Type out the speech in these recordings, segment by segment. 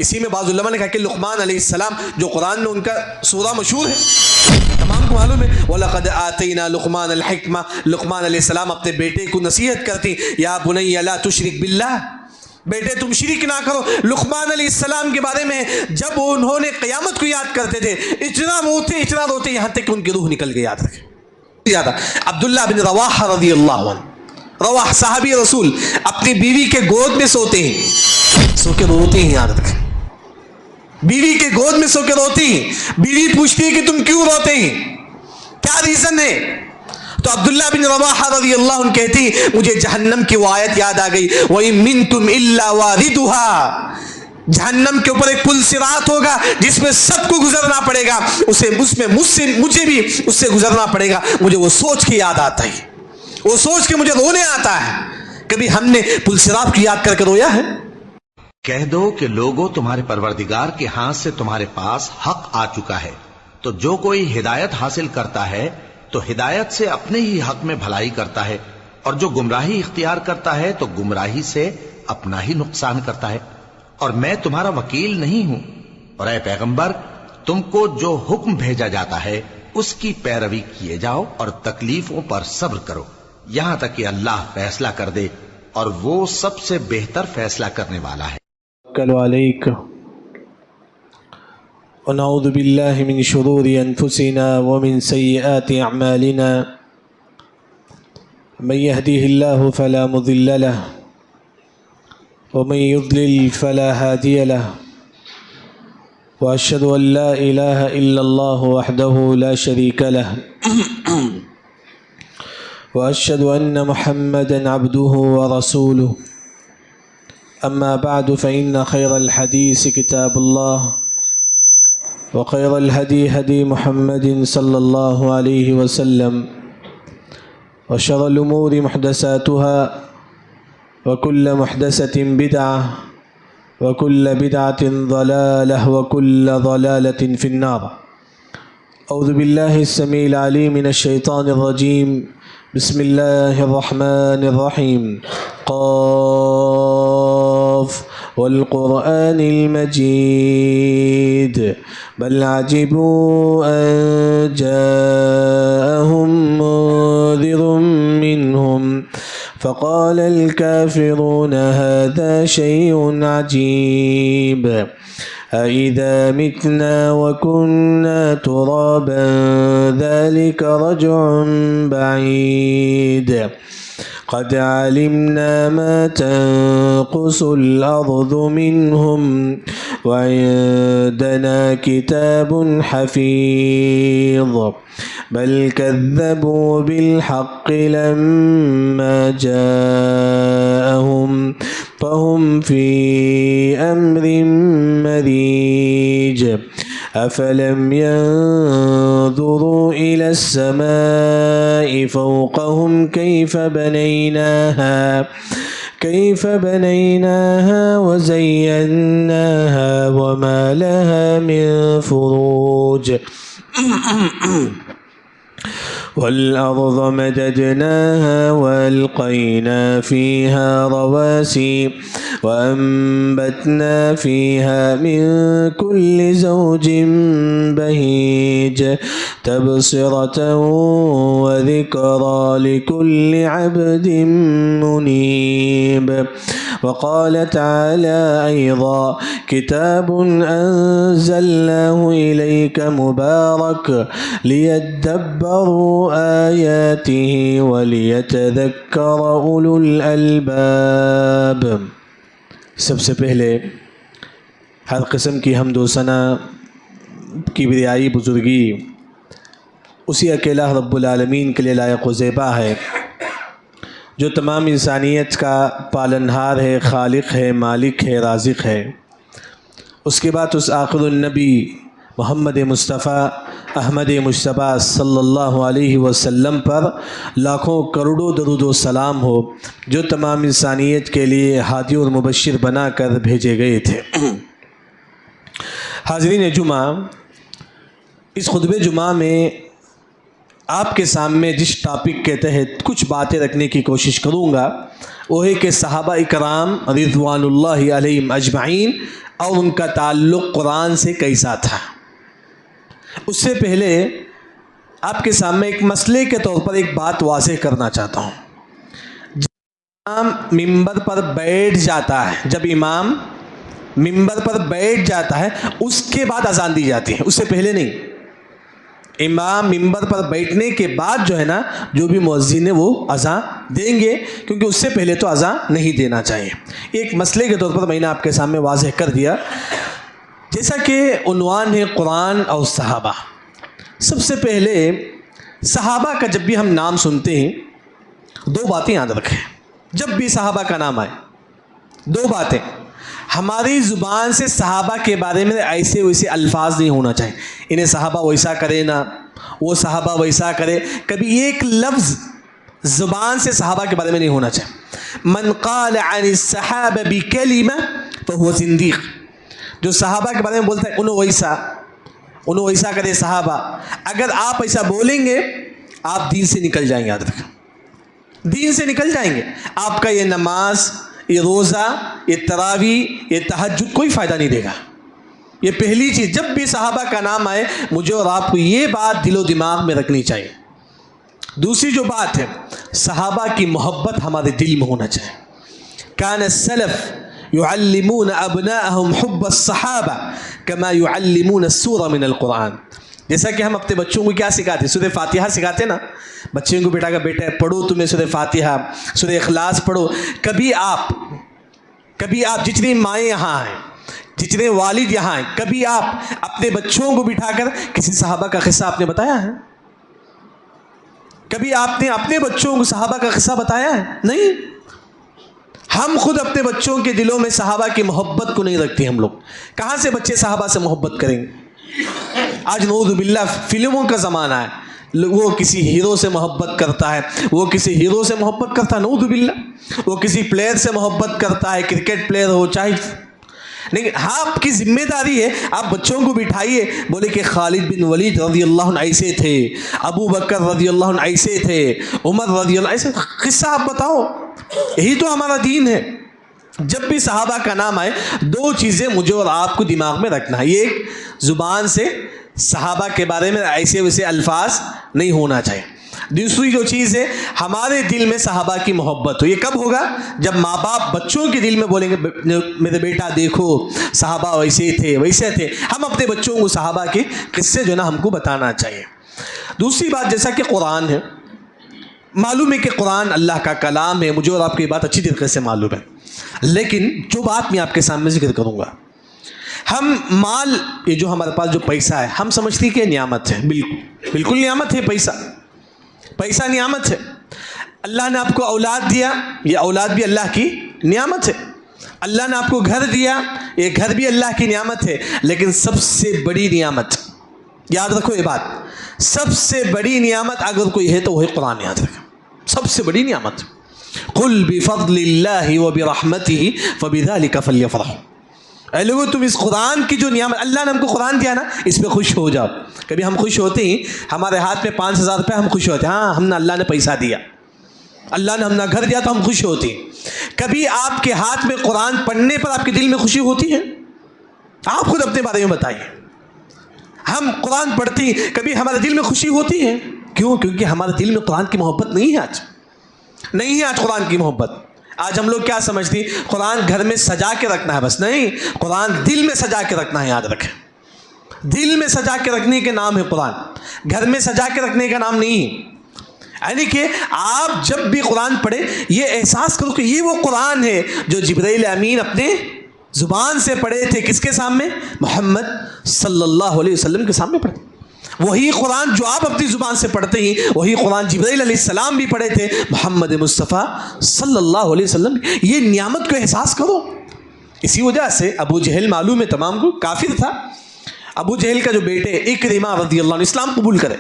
اسی میں بعض علماء نے کہا کہ لقمان علیہ السلام جو قرآن میں ان کا سورہ مشہور ہے، تمام کو معلوم ہے، وَلَقَدْ آتَيْنَا لُقْمَانَ الْحِكْمَةَ، لقمان علیہ السلام اپنے بیٹے کو نصیحت کرتی، یا بنی لا تشرک باللہ، بیٹے تم شرک نہ کرو۔ لقمان علیہ السلام کے بارے میں جب انہوں نے قیامت کو یاد کرتے تھے، اتنا روتے یہاں تک کہ ان کی روح نکل گئی۔ یاد رکھیں، عبداللہ بن رواحہ رضی اللہ عنہ، رواح صحابی رسول، اپنی بیوی کے گود میں سوتے ہیں، سو کے روتے ہیں۔ یاد رکھیں، بیوی کے گود میں سو کے روتی ہیں، بیوی پوچھتی ہے کہ تم کیوں روتے ہیں، کیا ریزن ہے؟ تو عبداللہ بن رواحہ رضی اللہ عنہ کہتی ہیں مجھے جہنم کی وہ آیت یاد آ گئی، وَإِن مِّنْكُمْ إِلَّا وَارِدُهَا، جہنم کے اوپر ایک پل صراط ہوگا جس میں سب کو گزرنا پڑے گا، مجھے بھی اس سے گزرنا پڑے گا۔ مجھے وہ سوچ کے یاد آتا ہے، وہ سوچ کے مجھے رونے آتا ہے۔ کبھی ہم نے پل صراط کی یاد کر کے رویا ہے؟ کہہ دو کہ لوگوں، تمہارے پروردگار کے ہاتھ سے تمہارے پاس حق آ چکا ہے، تو جو کوئی ہدایت حاصل کرتا ہے تو ہدایت سے اپنے ہی حق میں بھلائی کرتا ہے، اور جو گمراہی اختیار کرتا ہے تو گمراہی سے اپنا ہی نقصان کرتا ہے، اور میں تمہارا وکیل نہیں ہوں۔ اور اے پیغمبر، تم کو جو حکم بھیجا جاتا ہے اس کی پیروی کیے جاؤ اور تکلیفوں پر صبر کرو یہاں تک کہ اللہ فیصلہ کر دے، اور وہ سب سے بہتر فیصلہ کرنے والا ہے۔ توکل علیک ونعوذ باللہ من شرور انفسنا ومن سیئات اعمالنا من يهده الله فلا مضل له ومن يضلل فلا هادي له واشهد ان لا اله الا الله وحده لا شريك له واشهد ان محمدا عبده ورسوله اما بعد فان خير الحديث كتاب الله وخير الهدي هدي محمد صلى الله عليه وسلم وشر الأمور محدثاتها وكل محدثة بدعة وكل بدعة ضلالة وكل ضلالة في النار۔ أعوذ بالله السميع العليم من الشيطان الرجيم، بسم الله الرحمن الرحيم، قاف والقرآن المجيد بل عجبوا أن جاءهم منذر منهم فقال الكافرون هذا شيء عجيب أإذا متنا وكنا ترابا ذلك رجع بعيد قد علمنا ما تنقص الأرض منهم وعندنا كتاب حفيظ بل كذبوا بالحق لما جاءهم فهم في أمر مريج أفلم ينظروا إلى السماء فوقهم كيف بنيناها وزيناها وما لها من فروج والأرض مددناها وألقينا فيها رواسي وأنبتنا فيها من كل زوج بهيج تبصرة وذكرى لكل عبد منيب۔ وقال تعالى أيضا كتاب أنزلناه إليك مبارك ليدبروا آياته وليتذكر أولو الألباب۔ سب سے پہلے ہر قسم کی حمد و ثنا کی بریائی بزرگی اسی اکیلا رب العالمین کے لیے لائق و زیبا ہے جو تمام انسانیت کا پالنہار ہے، خالق ہے، مالک ہے، رازق ہے۔ اس کے بعد اس آخر النبی محمد مصطفیٰ احمد مجتبیٰ صلی اللہ علیہ وسلم پر لاکھوں کروڑوں درود و سلام ہو، جو تمام انسانیت کے لیے ہادی اور مبشر بنا کر بھیجے گئے تھے۔ حاضرین جمعہ، اس خطبہ جمعہ میں آپ کے سامنے جس ٹاپک کے تحت کچھ باتیں رکھنے کی کوشش کروں گا وہ ہے کہ صحابہ اکرام رضوان اللہ علیہم اجمعین اور ان کا تعلق قرآن سے کیسا تھا۔ اس سے پہلے آپ کے سامنے ایک مسئلے کے طور پر ایک بات واضح کرنا چاہتا ہوں۔ امام ممبر پر بیٹھ جاتا ہے اس کے بعد اذان دی جاتی ہے، اس سے پہلے نہیں۔ امام ممبر پر بیٹھنے کے بعد جو ہے نا جو بھی مؤذن ہے وہ اذان دیں گے، کیونکہ اس سے پہلے تو اذان نہیں دینا چاہیے۔ ایک مسئلے کے طور پر میں نے آپ کے سامنے واضح کر دیا۔ جیسا کہ عنوان ہے قرآن اور صحابہ، سب سے پہلے صحابہ کا جب بھی ہم نام سنتے ہیں دو باتیں یاد رکھیں۔ جب بھی صحابہ کا نام آئے دو باتیں، ہماری زبان سے صحابہ کے بارے میں ایسے ویسے الفاظ نہیں ہونا چاہیے، انہیں صحابہ ویسا کرے نا، وہ صحابہ ویسا کرے، کبھی ایک لفظ زبان سے صحابہ کے بارے میں نہیں ہونا چاہیے۔ من قال عن الصحابہ بکلمہ فهو زندیق، جو صحابہ کے بارے میں بولتا ہے انہوں ویسا کرے صحابہ، اگر آپ ایسا بولیں گے آپ دین سے نکل جائیں گے، یاد رکھیں دین سے نکل جائیں گے۔ آپ کا یہ نماز، یہ روزہ، یہ تراویح، یہ تہجد کوئی فائدہ نہیں دے گا۔ یہ پہلی چیز، جب بھی صحابہ کا نام آئے مجھے اور آپ کو یہ بات دل و دماغ میں رکھنی چاہیے۔ دوسری جو بات ہے، صحابہ کی محبت ہمارے دل میں ہونا چاہیے۔ کان السلف يعلمون ابناءهم حب الصحابہ كما يعلمون السورہ من القرآن۔ جیسا کہ ہم اپنے بچوں کو کیا سکھاتے ہیں، سورہ فاتحہ سکھاتے نا، بچوں کو بیٹا بیٹا پڑھو تمہیں سورہ فاتحہ، سورہ اخلاص پڑھو۔ کبھی آپ جتنی مائیں یہاں ہیں، جتنے والد یہاں ہیں، کبھی آپ اپنے بچوں کو بٹھا کر کسی صحابہ کا قصہ آپ نے بتایا ہے؟ کبھی آپ نے اپنے بچوں کو صحابہ کا قصہ بتایا ہے؟ نہیں۔ ہم خود اپنے بچوں کے دلوں میں صحابہ کی محبت کو نہیں رکھتے۔ ہم لوگ کہاں سے بچے صحابہ سے محبت کریں گے؟ آج نعوذ باللہ فلموں کا زمانہ ہے، وہ کسی ہیرو سے محبت کرتا ہے، وہ کسی ہیرو سے محبت کرتا ہے، نعوذ باللہ وہ کسی پلیئر سے محبت کرتا ہے، کرکٹ پلیئر ہو چاہے نہیں۔ ہاں آپ کی ذمہ داری ہے، آپ بچوں کو بٹھائیے، بولے کہ خالد بن ولید رضی اللہ عنہ ایسے تھے، ابو بکر رضی اللہ عنہ ایسے تھے، عمر رضی اللہ ایسے، قصہ آپ بتاؤ، یہی تو ہمارا دین ہے۔ جب بھی صحابہ کا نام آئے دو چیزیں مجھے اور آپ کو دماغ میں رکھنا ہے۔ یہ ایک، زبان سے صحابہ کے بارے میں ایسے ویسے الفاظ نہیں ہونا چاہیے۔ دوسری جو چیز ہے، ہمارے دل میں صحابہ کی محبت ہو۔ یہ کب ہوگا؟ جب ماں باپ بچوں کے دل میں بولیں گے میرے بیٹا دیکھو صحابہ ویسے تھے، ہم اپنے بچوں کو صحابہ کے قصے جو نا ہم کو بتانا چاہیے۔ دوسری بات، جیسا کہ قرآن ہے، معلوم ہے کہ قرآن اللہ کا کلام ہے، مجھے اور آپ کو یہ بات اچھی طریقے سے معلوم ہے، لیکن جو بات میں آپ کے سامنے ذکر کروں گا، ہم مال، یہ جو ہمارے پاس جو پیسہ ہے، ہم سمجھتے ہیں کہ نعمت ہے، بالکل نعمت ہے، پیسہ نعمت ہے۔ اللہ نے آپ کو اولاد دیا، یہ اولاد بھی اللہ کی نعمت ہے۔ اللہ نے آپ کو گھر دیا، یہ گھر بھی اللہ کی نعمت ہے، لیکن سب سے بڑی نعمت، یاد رکھو یہ بات، سب سے بڑی نعمت اگر کوئی ہے تو وہ ہے قرآن، یاد رکھو سب سے بڑی نعمت۔ قل بفضل اللہ وبرحمتہ فبذلک فلیفرحوا، اے لوگو تم اس قرآن کی جو نعمت اللہ نے ہم کو قرآن دیا نا، اس پہ خوش ہو جاؤ۔ کبھی ہم خوش ہوتے ہیں، ہمارے ہاتھ میں 5,000 روپے، ہم خوش ہوتے ہیں، ہاں ہم نے اللہ نے پیسہ دیا، اللہ نے ہم نے گھر دیا تو ہم خوش ہوتے ہیں۔ کبھی آپ کے ہاتھ میں قرآن پڑھنے پر آپ کے دل میں خوشی ہوتی ہے؟ آپ خود اپنے بارے میں بتائیے۔ ہم قرآن پڑھتے ہیں، کبھی ہمارے دل میں خوشی ہوتی ہے؟ کیوں؟ کیونکہ ہمارے دل میں قرآن کی محبت نہیں ہے آج قرآن کی محبت۔ آج ہم لوگ کیا سمجھتے ہیں؟ قرآن گھر میں سجا کے رکھنا ہے، بس نہیں، قرآن دل میں سجا کے رکھنا ہے، یاد رکھیں دل میں سجا کے رکھنے کے نام ہے قرآن، گھر میں سجا کے رکھنے کا نام نہیں ہے۔ یعنی کہ آپ جب بھی قرآن پڑھیں یہ احساس کرو کہ یہ وہ قرآن ہے جو جبرائیل امین اپنے زبان سے پڑھے تھے، کس کے سامنے؟ محمد صلی اللہ علیہ وسلم کے سامنے پڑھے۔ وہی قرآن جو آپ اپنی زبان سے پڑھتے ہیں، وہی قرآن جبرائیل علیہ السلام بھی پڑھے تھے، محمد مصطفیٰ صلی اللہ علیہ وسلم۔ یہ نعمت کو احساس کرو۔ اسی وجہ سے ابو جہل، معلوم ہے تمام کو، کافر تھا۔ ابو جہل کا جو بیٹے اکرمہ رضی اللہ عنہ اسلام قبول کرے،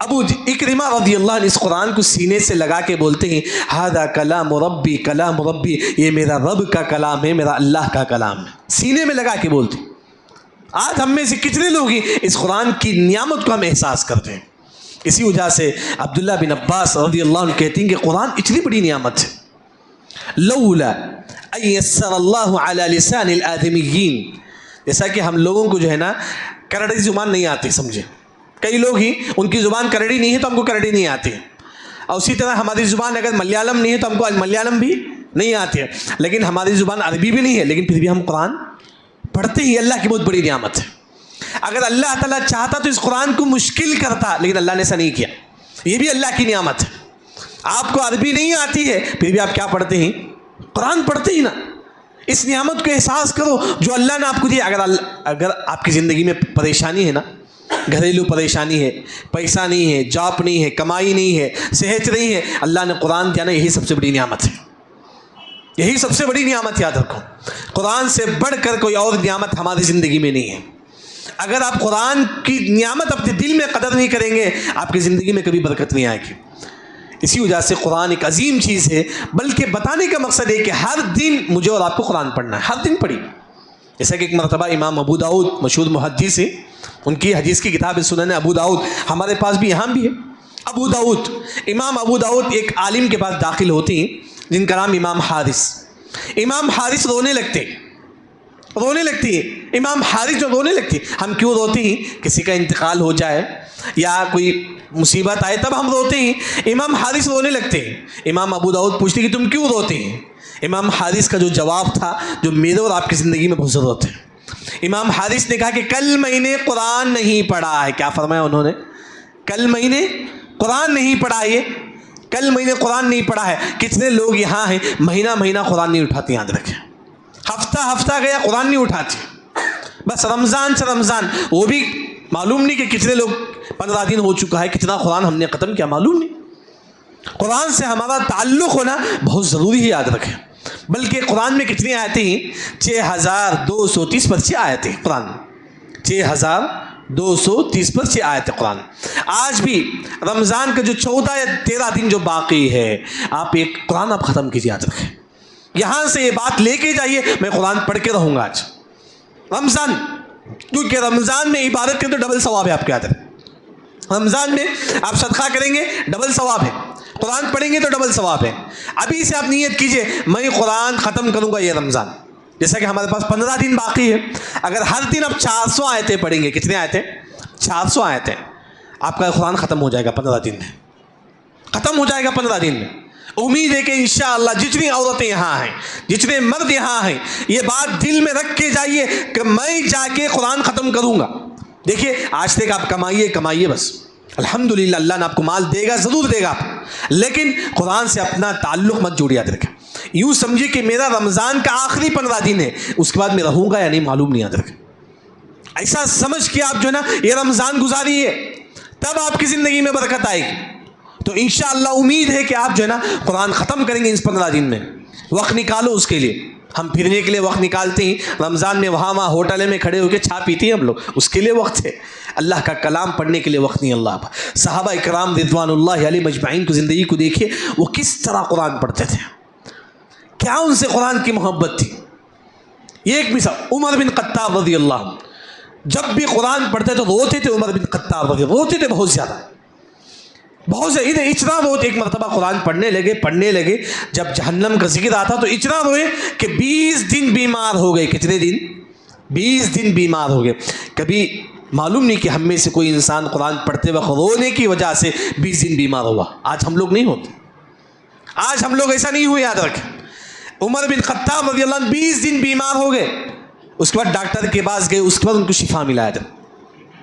اکرمہ رضی اللہ عنہ اس قرآن کو سینے سے لگا کے بولتے ہیں ھذا کلام ربی، کلام ربی، یہ میرا رب کا کلام ہے، میرا اللہ کا کلام ہے، سینے میں لگا کے بولتے ہیں۔ آج ہم میں سے کتنے لوگ ہیں اس قرآن کی نعمت کو ہم احساس کرتے ہیں؟ اسی وجہ سے عبداللہ بن عباس رضی اللہ عنہ کہتے ہیں کہ قرآن اتنی بڑی نعمت ہے. لولا ان یسر اللہ علی لسان الآدمیین، جیسا کہ ہم لوگوں کو جو ہے نا کرڑی زبان نہیں آتی، سمجھے. کئی لوگ ہی ان کی زبان کرڑی نہیں ہے تو ہم کو کرڑی نہیں آتی ہے، اور اسی طرح ہماری زبان اگر ملیالم نہیں ہے تو ہم کو ملیالم بھی نہیں آتی ہے. لیکن ہماری زبان عربی بھی نہیں ہے، لیکن پھر بھی ہم قرآن پڑھتے ہی. اللہ کی بہت بڑی نعمت ہے. اگر اللہ تعالیٰ چاہتا تو اس قرآن کو مشکل کرتا، لیکن اللہ نے ایسا نہیں کیا. یہ بھی اللہ کی نعمت ہے. آپ کو عربی نہیں آتی ہے پھر بھی آپ کیا پڑھتے ہیں؟ قرآن پڑھتے ہی نا. اس نعمت کو احساس کرو جو اللہ نے آپ کو دی. اگر آپ کی زندگی میں پریشانی ہے نا، گھریلو پریشانی ہے، پیسہ نہیں ہے، جاب نہیں ہے، کمائی نہیں ہے، صحت نہیں ہے، اللہ نے قرآن دیا نا، یہی سب سے بڑی نعمت ہے. یہی سب سے بڑی نعمت یاد رکھو. قرآن سے بڑھ کر کوئی اور نعمت ہماری زندگی میں نہیں ہے. اگر آپ قرآن کی نعمت اپنے دل میں قدر نہیں کریں گے، آپ کی زندگی میں کبھی برکت نہیں آئے گی. اسی وجہ سے قرآن ایک عظیم چیز ہے. بلکہ بتانے کا مقصد ہے کہ ہر دن مجھے اور آپ کو قرآن پڑھنا ہے، ہر دن پڑھی. جیسا کہ ایک مرتبہ امام ابو داؤد مشہور محدث ہے، ان کی حدیث کی کتاب ہے سنن ابو داؤد، ہمارے پاس بھی یہاں بھی ہے. ابو داؤد، امام ابو داؤد ایک عالم کے پاس داخل ہوتے ہیں جن کا نام امام حارث. امام حارث رونے لگتے ہیں. امام حارث جو رونے لگتے، ہم کیوں روتے ہیں؟ کسی کا انتقال ہو جائے یا کوئی مصیبت آئے تب ہم روتے ہیں. امام حارث رونے لگتے ہیں. امام ابو داؤد پوچھتے کہ تم کیوں روتے ہیں؟ امام حارث کا جو جواب تھا جو میرے اور آپ کی زندگی میں بہت ضرورت ہے. امام حارث نے کہا کہ کل میں نے قرآن نہیں پڑھا ہے. کیا فرمایا انہوں نے؟ کل میں نے قرآن نہیں پڑھا ہے. کل میں نے قرآن نہیں پڑھا ہے. کتنے لوگ یہاں ہیں مہینہ مہینہ قرآن نہیں اٹھاتے؟ یاد رکھیں، ہفتہ گیا قرآن نہیں اٹھاتے. بس رمضان سے رمضان، وہ بھی معلوم نہیں کہ کتنے لوگ 15 دن ہو چکا ہے، کتنا قرآن ہم نے ختم کیا معلوم نہیں. قرآن سے ہمارا تعلق ہونا بہت ضروری ہے، یاد رکھیں. بلکہ قرآن میں کتنی آیتیں ہیں؟ 6230 پر 6 آیتیں قرآن میں. 6230 پر 6 آیتیں قرآن. آج بھی رمضان کا جو 14 یا 13 دن جو باقی ہے، آپ ایک قرآن آپ ختم کیجیے. یاد رکھیں، یہاں سے یہ بات لے کے جائیے میں قرآن پڑھ کے رہوں گا آج رمضان. کیونکہ رمضان میں عبادت کریں تو ڈبل ثواب ہے آپ کے. یاد رکھیں، رمضان میں آپ صدقہ کریں گے ڈبل ثواب ہے، قرآن پڑھیں گے تو ڈبل ثواب ہے. ابھی سے آپ نیت کیجئے میں قرآن ختم کروں گا یہ رمضان. جیسا کہ ہمارے پاس 15 دن باقی ہے، اگر ہر دن آپ 400 آیتیں پڑھیں گے. کتنے آیتیں؟ 400 آیتیں. آپ کا قرآن ختم ہو جائے گا 15 دن میں. ختم ہو جائے گا 15 دن میں. امید ہے کہ انشاءاللہ جتنی عورتیں یہاں ہیں، جتنے مرد یہاں ہیں، یہ بات دل میں رکھ کے جائیے کہ میں جا کے قرآن ختم کروں گا. دیکھیے آج تک آپ کمائیے بس الحمدللہ، اللہ نے آپ کو مال دے گا، ضرور دے گا آپ، لیکن قرآن سے اپنا تعلق مت جوڑیے. یاد رکھیں، یوں سمجھیے کہ میرا رمضان کا آخری 15 دن ہے، اس کے بعد میں رہوں گا یا نہیں معلوم نہیں. یاد رکھیں، ایسا سمجھ کے آپ جو ہے نا یہ رمضان گزاریے، تب آپ کی زندگی میں برکت آئے گی. تو انشاءاللہ امید ہے کہ آپ جو ہے نا قرآن ختم کریں گے اس 15 دن میں. وقت نکالو اس کے لیے. ہم پھرنے کے لیے وقت نکالتے ہیں رمضان میں، وہاں ہوٹل میں کھڑے ہو کے چھا پیتے ہیں ہم لوگ، اس کے لیے وقت ہے. اللہ کا کلام پڑھنے کے لیے وقت نہیں. اللہ صحابہ اکرام رضوان اللہ علیہ مجمعین کی زندگی کو دیکھیے، وہ کس طرح قرآن پڑھتے تھے، کیا ان سے قرآن کی محبت تھی. یہ ایک مثال، عمر بن خطاب رضی اللہ عنہ جب بھی قرآن پڑھتے تو روتے تھے. عمر بن خطاب رضی اللہ روتے تھے بہت زیادہ. اتنا روتے. ایک مرتبہ قرآن پڑھنے لگے جب جہنم کا ذکر آتا تو اتنا روئے کہ 20 دن بیمار ہو گئے. کتنے دن؟ 20 دن بیمار ہو گئے. کبھی معلوم نہیں کہ ہم میں سے کوئی انسان قرآن پڑھتے وقت رونے کی وجہ سے 20 دن بیمار ہوا. آج ہم لوگ نہیں ہوتے، آج ہم لوگ ایسا نہیں ہوئے. یاد رکھیں، عمر بن خطاب رضی اللہ عنہ 20 دن بیمار ہو گئے. اس کے بعد ڈاکٹر کے پاس گئے، اس کے بعد ان کو شفا ملا.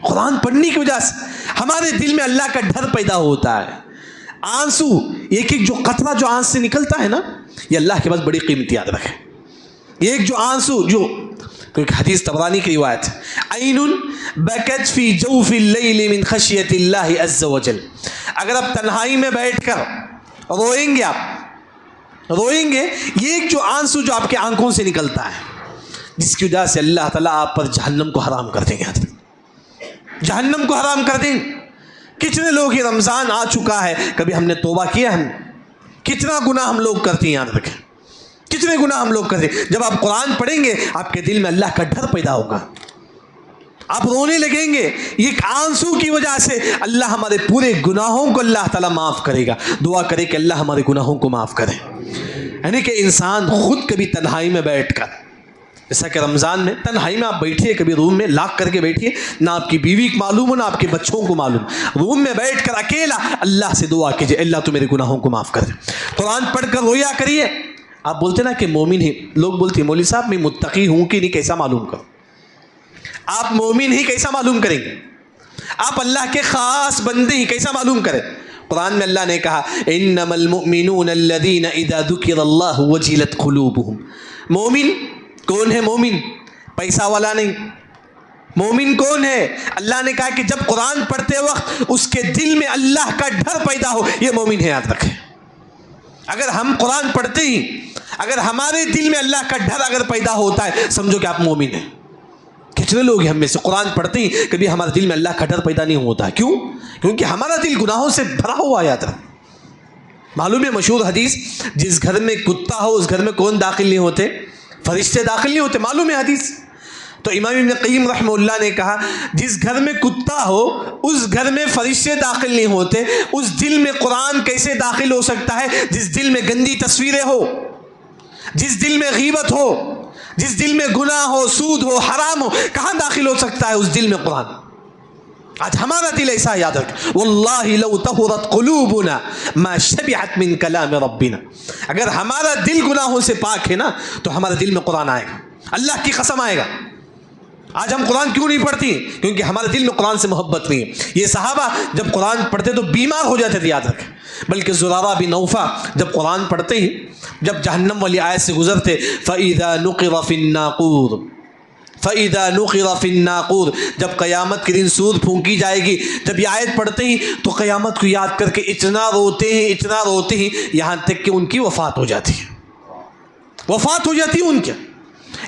قرآن پڑھنے کی وجہ سے ہمارے دل میں اللہ کا ڈر پیدا ہوتا ہے. آنسو، ایک جو قطرہ جو آنکھ سے نکلتا ہے نا، یہ اللہ کے پاس بڑی قیمتی. یاد رکھیں، ایک جو آنسو، جو حدیث طبرانی کی روایت ہے، عین بکت فی جوف اللیل من خشیت اللہ عز وجل. اگر آپ تنہائی میں بیٹھ کر روئیں گے، یہ ایک جو آنسو جو آپ کے آنکھوں سے نکلتا ہے، جس کی وجہ سے اللہ تعالیٰ آپ پر جہنم کو حرام کر دیں گے. جہنم کو حرام کر دیں. کتنے لوگ یہ رمضان آ چکا ہے، کبھی ہم نے توبہ کیا؟ ہم کتنا گناہ ہم لوگ کرتے ہیں. یاد رکھیں، کتنے گناہ ہم لوگ کرتے ہیں. جب آپ قرآن پڑھیں گے آپ کے دل میں اللہ کا ڈر پیدا ہوگا. آپ رونے لگیں گے، یہ آنسو کی وجہ سے اللہ ہمارے پورے گناہوں کو اللہ تعالیٰ معاف کرے گا۔ دعا کرے کہ اللہ ہمارے گناہوں کو معاف کرے۔ یعنی کہ انسان خود کبھی تنہائی میں بیٹھ کر، جیسا کہ رمضان میں تنہائی میں آپ بیٹھیے، کبھی روم میں لاک کر کے بیٹھیے، نہ آپ کی بیوی کو معلوم ہو نہ آپ کے بچوں کو معلوم، روم میں بیٹھ کر اکیلا اللہ سے دعا کیجیے، اللہ تو میرے گناہوں کو معاف کر دے۔ قرآن پڑھ کر رویا کریے۔ آپ بولتے نا کہ مومن ہی، لوگ بولتے ہیں مولوی صاحب میں متقی ہوں کہ نہیں، کیسا معلوم کروں؟ آپ مومن ہی کیسا معلوم کریں گے؟ آپ اللہ کے خاص بندے ہی کیسا معلوم کریں؟ قرآن میں اللہ نے کہا انما المؤمنون الذین اذا ذکر اللہ وجلت قلوبہم۔ مومن کون ہے؟ مومن پیسہ والا نہیں۔ مومن کون ہے؟ اللہ نے کہا کہ جب قرآن پڑھتے وقت اس کے دل میں اللہ کا ڈر پیدا ہو، یہ مومن ہے، یاد رکھیں۔ اگر ہم قرآن پڑھتے ہی اگر ہمارے دل میں اللہ کا ڈر اگر پیدا ہوتا ہے، سمجھو کہ آپ مومن ہیں۔ کتنے لوگ ہیں ہم میں سے قرآن پڑھتے ہی کبھی ہمارے دل میں اللہ کا ڈر پیدا نہیں ہوتا؟ کیوں؟ کیونکہ ہمارا دل گناہوں سے بھرا ہوا آتا ہے۔ معلوم ہے مشہور حدیث، جس گھر میں کتا ہو اس گھر میں کون داخل نہیں ہوتے؟ فرشتے داخل نہیں ہوتے، معلوم ہے حدیث۔ تو امام ابن قیم رحمہ اللہ نے کہا جس گھر میں کتا ہو اس گھر میں فرشتے داخل نہیں ہوتے، اس دل میں قرآن کیسے داخل ہو سکتا ہے جس دل میں گندی تصویریں ہو، جس دل میں غیبت ہو، جس دل میں گناہ ہو، سود ہو، حرام ہو؟ کہاں داخل ہو سکتا ہے اس دل میں قرآن؟ آج ہمارا دل ایسا ہے، یاد رکھ، واللہ لو طہرت قلوبنا ما شبعت من کلام ربنا۔ اگر ہمارا دل گناہوں سے پاک ہے نا تو ہمارے دل میں قرآن آئے گا، اللہ کی قسم آئے گا۔ آج ہم قرآن کیوں نہیں پڑھتی؟ کیونکہ ہمارے دل میں قرآن سے محبت نہیں ہے۔ یہ صحابہ جب قرآن پڑھتے تو بیمار ہو جاتے تھے، یاد رکھیں۔ بلکہ زرارہ بن نوفہ جب قرآن پڑھتے ہی جب جہنم والی آیت سے گزرتے فَإِذَا نُقِرَ فِي النَّاقُورِ، فَإِذَا نُقِرَ فِي النَّاقُورِ، جب قیامت کے دن سور پھونکی جائے گی، جب یہ آیت پڑھتے ہی تو قیامت کو یاد کر کے اتنا روتے ہیں، اتنا روتے ہیں، یہاں تک کہ ان کی وفات ہو جاتی ہے، وفات ہو جاتی ہے ان کی۔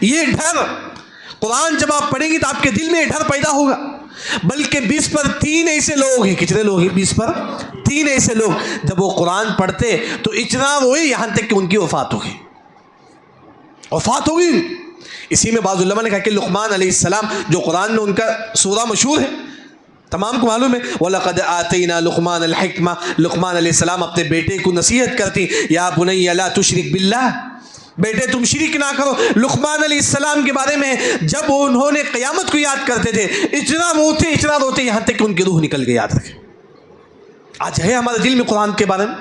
یہ ڈر قرآن جب آپ پڑھیں گے تو آپ کے دل میں ڈر پیدا ہوگا۔ بلکہ 20 پر 3 ایسے لوگ ہیں، کتنے لوگ ہیں؟ 20 پر 3 ایسے لوگ جب وہ قرآن پڑھتے تو اتنا روئے یہاں تک کہ ان کی وفات ہو گئی، وفات ہو گئی۔ اسی میں بعض علماء نے کہا کہ لقمان علیہ السلام جو قرآن میں ان کا سورہ مشہور ہے، تمام کو معلوم ہے، وَلَقَدْ آتَيْنَا لُقْمَانَ الْحِكْمَةَ، لقمان علیہ السلام اپنے بیٹے کو نصیحت کرتی، یا بنی لا تشرک باللہ، بیٹے تم شرک نہ کرو۔ لقمان علیہ السلام کے بارے میں جب انہوں نے قیامت کو یاد کرتے تھے اتنا روتے یہاں تک کہ ان کی روح نکل گئی، یاد رکھیں۔ آج ہے ہمارے دل میں قرآن کے بارے میں،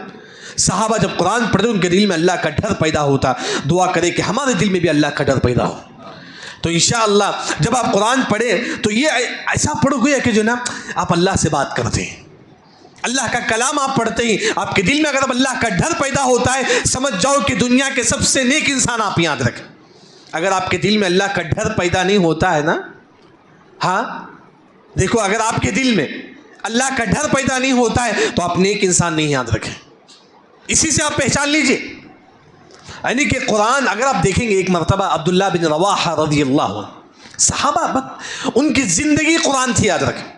صحابہ جب قرآن پڑھتے ان کے دل میں اللہ کا ڈر پیدا ہوتا۔ دعا کرے کہ ہمارے دل میں بھی اللہ کا ڈر پیدا ہو۔ تو انشاءاللہ جب آپ قرآن پڑھیں تو یہ ایسا پڑھو گیا کہ جو نا آپ اللہ سے بات کرتے ہیں، اللہ کا کلام آپ پڑھتے ہی آپ کے دل میں اگر اب اللہ کا ڈر پیدا ہوتا ہے، سمجھ جاؤ کہ دنیا کے سب سے نیک انسان آپ یاد رکھیں۔ اگر آپ کے دل میں اللہ کا ڈر پیدا نہیں ہوتا ہے نا، ہاں دیکھو، اگر آپ کے دل میں اللہ کا ڈر پیدا نہیں ہوتا ہے تو آپ نیک انسان نہیں، یاد رکھیں۔ اسی سے آپ پہچان لیجئے، یعنی کہ قرآن اگر آپ دیکھیں گے ایک مرتبہ عبداللہ بن رواحہ رضی اللہ عنہ، صحابہ ان کی زندگی قرآن تھی، یاد رکھیں،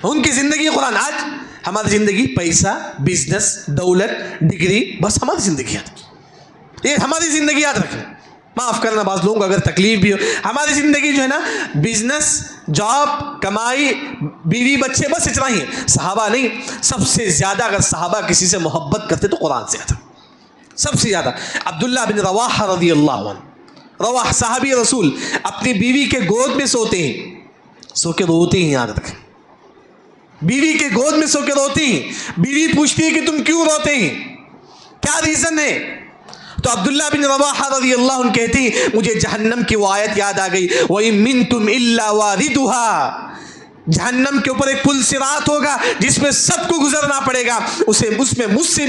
ان کی زندگی قرآن۔ آج ہماری زندگی پیسہ، بزنس، دولت، ڈگری، بس ہماری زندگی یاد، یہ ہماری زندگی یاد رکھیں۔ معاف کرنا بعض لوگوں کو اگر تکلیف بھی ہو، ہماری زندگی جو ہے نا بزنس، جاب، کمائی، بیوی، بچے، بس اتنا ہی ہے۔ صحابہ نہیں، سب سے زیادہ اگر صحابہ کسی سے محبت کرتے تو قرآن سے زیادہ، سب سے زیادہ۔ عبداللہ بن رواحہ رضی اللہ عنہ، رواحہ صحابی رسول، اپنی بیوی کے گود میں سوتے ہیں، سو کے روتے ہیں، یاد رکھیں، بیوی کے گود میں سو کے روتی ہیں۔ بیوی پوچھتی ہے کہ تم کیوں روتے ہیں، کیا ریزن ہے؟ تو عبداللہ بن رواحہ رضی اللہ عنہ کہتی ہیں مجھے جہنم کی وہ آیت یاد آ گئی، وَإِن مِّنْتُمْ إِلَّا وَارِدُهَا، جہنم کے اوپر ایک پل صراط ہوگا جس میں سب کو گزرنا پڑے گا، اس میں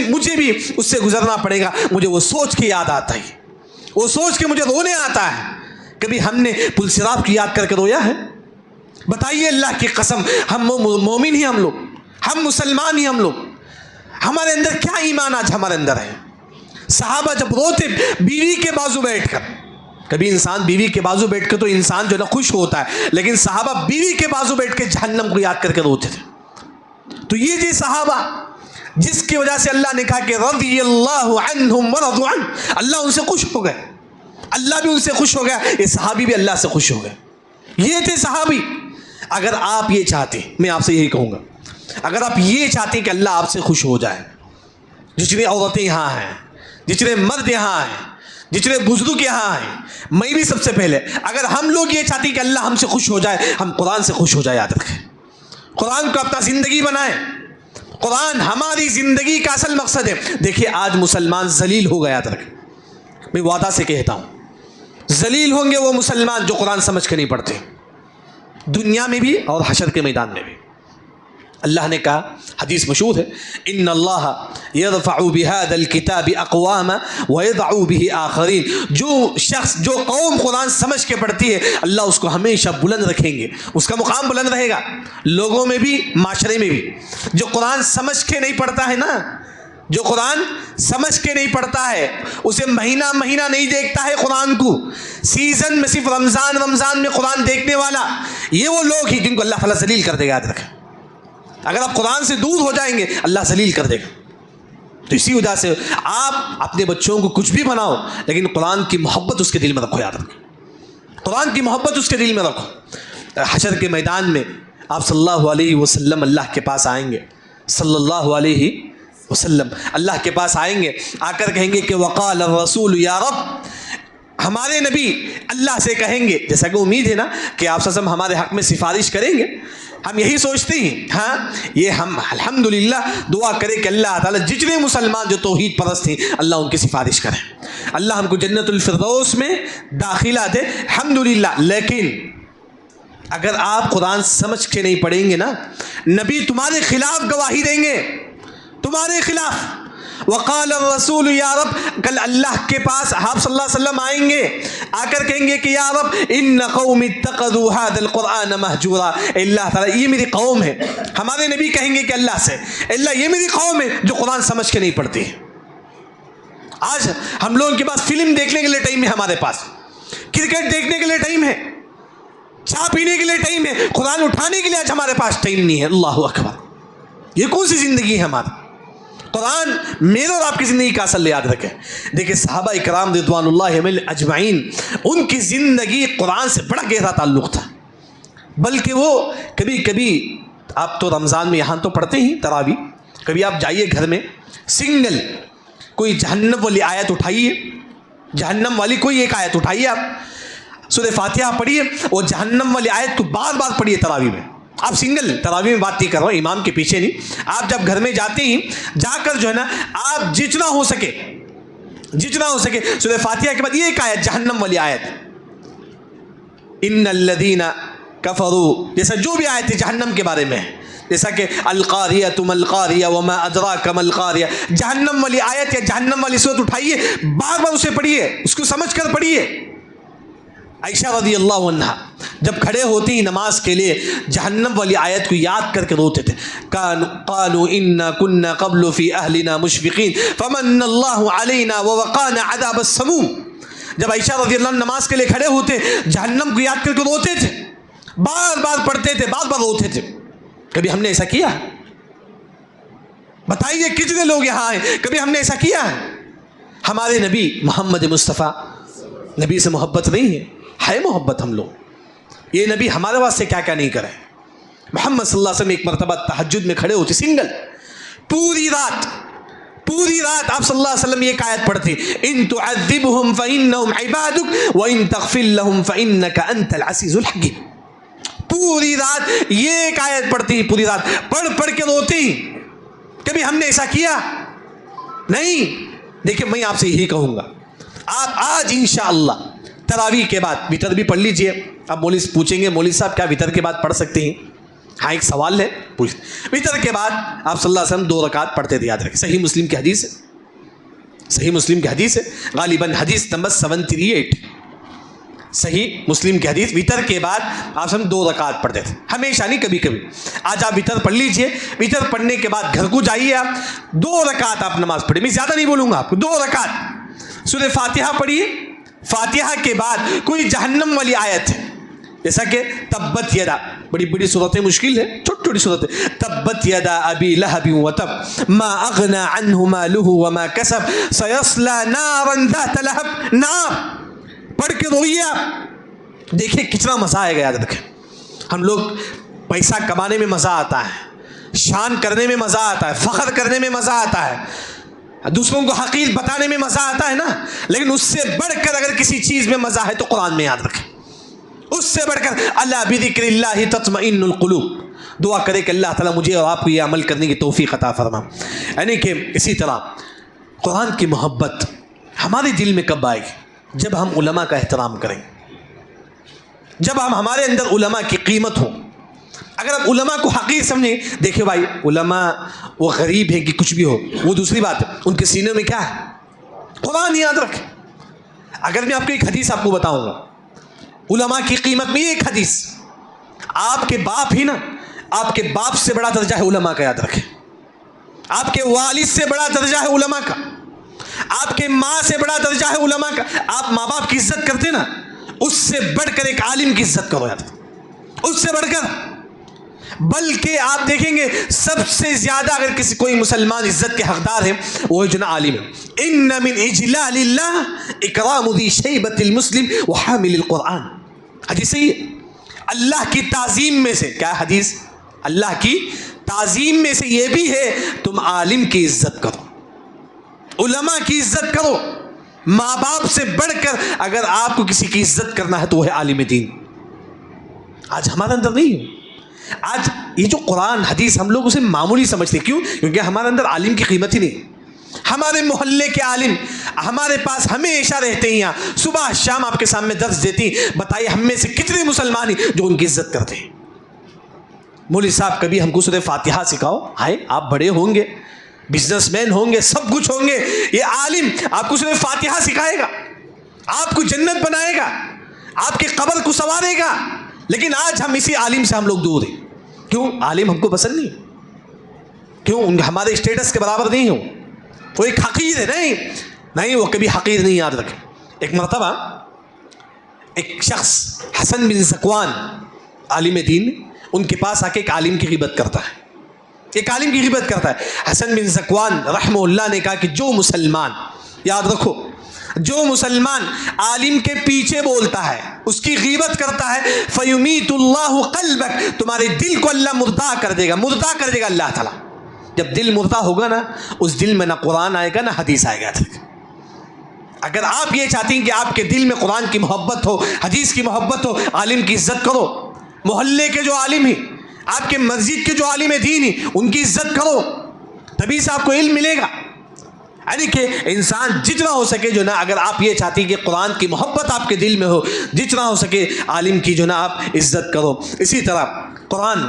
مجھے بھی اس سے گزرنا پڑے گا۔ مجھے وہ سوچ کے یاد آتا ہے، وہ سوچ کے مجھے رونے آتا ہے۔ کبھی ہم نے پل صراط کی یاد کر کے رویا ہے؟ بتائیے اللہ کی قسم، ہم مومن ہی ہم لوگ، ہم مسلمان ہی ہم لوگ، ہمارے اندر کیا ایمان آج ہمارے اندر ہے؟ صحابہ جب روتے بیوی کے بازو بیٹھ کر، کبھی انسان بیوی کے بازو بیٹھ کر تو انسان جو ہے خوش ہوتا ہے، لیکن صحابہ بیوی کے بازو بیٹھ کے جہنم کو یاد کر کے روتے تھے۔ تو یہ جی صحابہ جس کی وجہ سے اللہ نے کہا کہ رضی اللہ عنہم ورضوا عنہ، اللہ ان سے خوش ہو گئے، اللہ بھی ان سے خوش ہو گیا، یہ صحابی بھی اللہ سے خوش ہو گئے۔ یہ تھے صحابی اگر آپ یہ چاہتے ہیں، میں آپ سے یہی کہوں گا، اگر آپ یہ چاہتے ہیں کہ اللہ آپ سے خوش ہو جائے، جتنی عورتیں یہاں ہیں، جتنے مرد یہاں ہیں، جتنے بزرگ یہاں ہیں، میں بھی سب سے پہلے، اگر ہم لوگ یہ چاہتے ہیں کہ اللہ ہم سے خوش ہو جائے، ہم قرآن سے خوش ہو جائے. یاد رکھیں، قرآن کو اپنا زندگی بنائیں. قرآن ہماری زندگی کا اصل مقصد ہے. دیکھیے آج مسلمان ذلیل ہو گیا. یاد رکھیں، میں وعدہ سے کہتا ہوں، ذلیل ہوں گے وہ مسلمان جو قرآن سمجھ کے نہیں پڑھتے، دنیا میں بھی اور حشر کے میدان میں بھی. اللہ نے کہا، حدیث مشہور ہے، ان اللہ یرفع بهذا الكتاب اقواما ويضع به آخرین. جو شخص، جو قوم قرآن سمجھ کے پڑھتی ہے، اللہ اس کو ہمیشہ بلند رکھیں گے، اس کا مقام بلند رہے گا، لوگوں میں بھی معاشرے میں بھی. جو قرآن سمجھ کے نہیں پڑھتا ہے نا، جو قرآن سمجھ کے نہیں پڑھتا ہے، اسے مہینہ مہینہ نہیں دیکھتا ہے قرآن کو، سیزن میں صرف رمضان میں قرآن دیکھنے والا، یہ وہ لوگ ہی جن کو اللہ تعالیٰ ذلیل کر دے گا. یاد رکھیں، اگر آپ قرآن سے دور ہو جائیں گے اللہ ذلیل کر دے گا. تو اسی وجہ سے آپ اپنے بچوں کو کچھ بھی بناؤ، لیکن قرآن کی محبت اس کے دل میں رکھو. یاد رکھو، قرآن کی محبت اس کے دل میں رکھو. حشر کے میدان میں آپ صلی اللہ علیہ وسلم اللہ کے پاس آئیں گے، صلی اللہ علیہ وسلم اللہ کے پاس آئیں گے، آ کر کہیں گے کہ وقال الرسول یا رب. ہمارے نبی اللہ سے کہیں گے، جیسا کہ امید ہے نا کہ آپ سب ہمارے حق میں سفارش کریں گے، ہم یہی سوچتے ہیں. ہاں، یہ ہم الحمدللہ دعا کریں کہ اللہ تعالیٰ جتنے مسلمان جو توحید پرست ہیں اللہ ان کی سفارش کریں، اللہ ہم کو جنت الفردوس میں داخلہ دے، الحمدللہ. لیکن اگر آپ قرآن سمجھ کے نہیں پڑھیں گے نا، نبی تمہارے خلاف گواہی دیں گے، تمہارے خلاف. وقال الرسول یا رب، کل اللہ کے پاس آپ صلی اللہ علیہ وسلم آئیں گے، آ کر کہیں گے کہ یا رب ان قوم اتخذوا هذا القرآن مہجورا. اللہ تعالیٰ یہ میری قوم ہے. ہمارے نبی کہیں گے کہ اللہ سے، اللہ یہ میری قوم ہے جو قرآن سمجھ کے نہیں پڑھتی. آج ہم لوگوں کے پاس فلم دیکھنے کے لیے ٹائم ہے، ہمارے پاس کرکٹ دیکھنے کے لیے ٹائم ہے، چائے پینے کے لیے ٹائم ہے، قرآن اٹھانے کے لیے آج ہمارے پاس ٹائم نہیں ہے. اللہ اکبر، یہ کون سی زندگی ہے ہماری؟ قرآن میرے اور آپ کی زندگی کا اصل یاد رکھیں. دیکھیں صحابہ اکرام رضوان اللہ علیہم اجمعین، ان کی زندگی قرآن سے بڑا گہرا تعلق تھا. بلکہ وہ کبھی کبھی، آپ تو رمضان میں یہاں تو پڑھتے ہی تراویح، کبھی آپ جائیے گھر میں سنگل کوئی جہنم والی آیت اٹھائیے، جہنم والی کوئی ایک آیت اٹھائیے، آپ سورہ فاتحہ پڑھیے، اور جہنم والی آیت کو بار بار پڑھیے تراویح میں. آپ سنگل تراویح میں بات نہیں کر رہا ہوں، امام کے پیچھے نہیں. آپ جب گھر میں جاتے ہیں، جا کر جو ہے نا آپ جتنا ہو سکے سورہ فاتحہ کے بعد یہ ایک آیت، جہنم والی آیت، ان الذین کفروا، جیسا جو بھی آیت ہے جہنم کے بارے میں، جیسا کہ القاریۃ ما القاریہ وما ادراک ما القاریہ، جہنم والی آیت یا جہنم والی سورت اٹھائیے، بار بار اسے پڑھیے، اس کو سمجھ کر پڑھیے. عائشہ رضی اللہ عنہ جب کھڑے ہوتی ہیں نماز کے لیے، جہنم والی آیت کو یاد کر کے روتے تھے. قالوا انا كنا قبل في اهلنا مشفقين فمن الله علينا ووقانا عذاب السموم. جب عائشہ رضی اللہ عنہ نماز کے لیے کھڑے ہوتے، جہنم کو یاد کر کے روتے تھے، بار بار پڑھتے تھے، بار بار روتے تھے. کبھی ہم نے ایسا کیا؟ بتائیے کتنے لوگ یہاں ہیں کبھی ہم نے ایسا کیا ہے؟ ہمارے نبی محمد مصطفیٰ، نبی سے محبت نہیں ہے محبت. ہم لوگ یہ نبی ہمارے واسطے کیا کیا نہیں کرے. محمد صلی اللہ علیہ وسلم ایک مرتبہ تہجد میں کھڑے ہوتے سنگل، پوری رات آپ صلی اللہ علیہ وسلم یہ آیت پڑھتے، ان تعذبهم فانهم عبادك وان تغفر لهم فانك انت العزیز الحکیم. پوری رات یہ ایک آیت پڑھتی، پوری رات پڑھ کے روتی. کبھی ہم نے ایسا کیا؟ نہیں. دیکھیں میں آپ سے یہی کہوں گا، آپ آج انشاءاللہ تراویح کے بعد وتر بھی پڑھ لیجئے. اب مولوی پوچھیں گے مولوی صاحب کیا وتر کے بعد پڑھ سکتے ہیں؟ ہاں ایک سوال ہے، پوچھ. وتر کے بعد آپ صلی اللہ علیہ وسلم 2 رکعت پڑھتے تھے. یاد رکھیں، صحیح مسلم کی حدیث ہے، صحیح مسلم کی حدیث ہے، غالباً حدیث نمبر 738، صحیح مسلم کی حدیث. وتر کے بعد آپ ہم 2 رکعت پڑھتے تھے، ہمیشہ نہیں، کبھی کبھی. آج آپ وتر پڑھ لیجئے، وتر پڑھنے کے بعد گھر کو جائیے، آپ 2 رکعت آپ نماز پڑھیں. میں زیادہ نہیں بولوں گا آپ کو، 2 رکعت سورہ فاتحہ پڑھیے. فاتحہ کے بعد کوئی جہنم والی آیت ہے، جیسا کہ تبت یدا، بڑی صورتیں مشکل ہے، چھوٹی صورتیں، تبت یدا ابی لہب وتب ما اغنى عنه ماله وما کسب سيصلى نارا ذات لہب. نار پڑھ کے روئیے آپ، دیکھیں کتنا مزہ آئے گا. یاد رکھیں ہم لوگ پیسہ کمانے میں مزہ آتا ہے، شان کرنے میں مزہ آتا ہے، فخر کرنے میں مزہ آتا ہے، دوسروں کو حقیر بتانے میں مزہ آتا ہے نا، لیکن اس سے بڑھ کر اگر کسی چیز میں مزہ ہے تو قرآن میں یاد رکھیں، اس سے بڑھ کر الا بذکر اللہ تطمئن القلوب، دعا کرے کہ اللہ تعالیٰ مجھے اور آپ کو یہ عمل کرنے کی توفیق عطا فرما۔ یعنی کہ اسی طرح قرآن کی محبت ہمارے دل میں کب آئے گی؟ جب ہم علماء کا احترام کریں، جب ہمارے اندر علماء کی قیمت ہو۔ اگر آپ علماء کو حقیر سمجھیں، دیکھیں بھائی علماء وہ غریب ہیں کہ کچھ بھی ہو، وہ دوسری بات ہے، ان کے سینے میں کیا ہے؟ قرآن یاد رکھیں۔ اگر میں آپ کو ایک حدیث آپ کو بتاؤں گا علماء کی قیمت میں، یہ ایک حدیث، آپ کے باپ ہی نا، آپ کے باپ سے بڑا درجہ ہے علماء کا، یاد رکھیں۔ آپ کے والد سے بڑا درجہ ہے علماء کا، آپ کے ماں سے بڑا درجہ ہے علماء کا۔ آپ ماں باپ کی عزت کرتے نا، اس سے بڑھ کر ایک عالم کی عزت کرو، یاد رکھیں، اس سے بڑھ کر۔ بلکہ آپ دیکھیں گے سب سے زیادہ اگر کسی کوئی مسلمان عزت کے حقدار ہے وہ جو نا عالم ہے۔ ان من اجلال اللہ اکرام ذی شیبۃ المسلم وحامل القرآن، حدیث صحیح ہے۔ اللہ کی تعظیم میں سے کیا حدیث؟ اللہ کی تعظیم میں سے یہ بھی ہے تم عالم کی عزت کرو، علماء کی عزت کرو۔ ماں باپ سے بڑھ کر اگر آپ کو کسی کی عزت کرنا ہے تو وہ ہے عالم دین۔ آج ہمارے اندر نہیں ہے۔ آج یہ جو قرآن حدیث ہم لوگ اسے معمولی سمجھتے، کیوں؟ کیونکہ ہمارے اندر عالم کی قیمت ہی نہیں۔ ہمارے محلے کے عالم ہمارے پاس ہمیشہ رہتے ہیں، یہاں صبح شام آپ کے سامنے درس دیتی، بتائیے ہم میں سے کتنے مسلمان ہیں جو ان کی عزت کرتے ہیں؟ مولوی صاحب کبھی ہم کو سورہ فاتحہ سکھاؤ، ہائے آپ بڑے ہوں گے، بزنس مین ہوں گے، سب کچھ ہوں گے، یہ عالم آپ کو سورہ فاتحہ سکھائے گا، آپ کو جنت بنائے گا، آپ کے قبر کو سنوارے گا۔ لیکن آج ہم اسی عالم سے ہم لوگ دور ہیں، کیوں؟ عالم ہم کو پسند نہیں، کیوں؟ ہمارے اسٹیٹس کے برابر نہیں ہو، وہ ایک حقیر ہے، نہیں وہ کبھی حقیر نہیں، یاد رکھیں۔ ایک مرتبہ ایک شخص حسن بن ذکوان عالم دین، ان کے پاس آ کے ایک عالم کی غیبت کرتا ہے، ایک عالم کی غیبت کرتا ہے۔ حسن بن ذکوان رحمہ اللہ نے کہا کہ جو مسلمان، یاد رکھو، جو مسلمان عالم کے پیچھے بولتا ہے، اس کی غیبت کرتا ہے، فیمیت اللہ قلبک، تمہارے دل کو اللہ مردہ کر دے گا، مردہ کر دے گا اللہ تعالیٰ۔ جب دل مردہ ہوگا نا، اس دل میں نہ قرآن آئے گا نہ حدیث آئے گا۔ اگر آپ یہ چاہتی ہیں کہ آپ کے دل میں قرآن کی محبت ہو، حدیث کی محبت ہو، عالم کی عزت کرو، محلے کے جو عالم ہیں، آپ کے مسجد کے جو عالم دین ہیں، ان کی عزت کرو، تبھی سے آپ کو علم ملے گا۔ یعنی کہ انسان جتنا ہو سکے جو نا، اگر آپ یہ چاہتی کہ قرآن کی محبت آپ کے دل میں ہو، جتنا ہو سکے عالم کی جو نا آپ عزت کرو۔ اسی طرح قرآن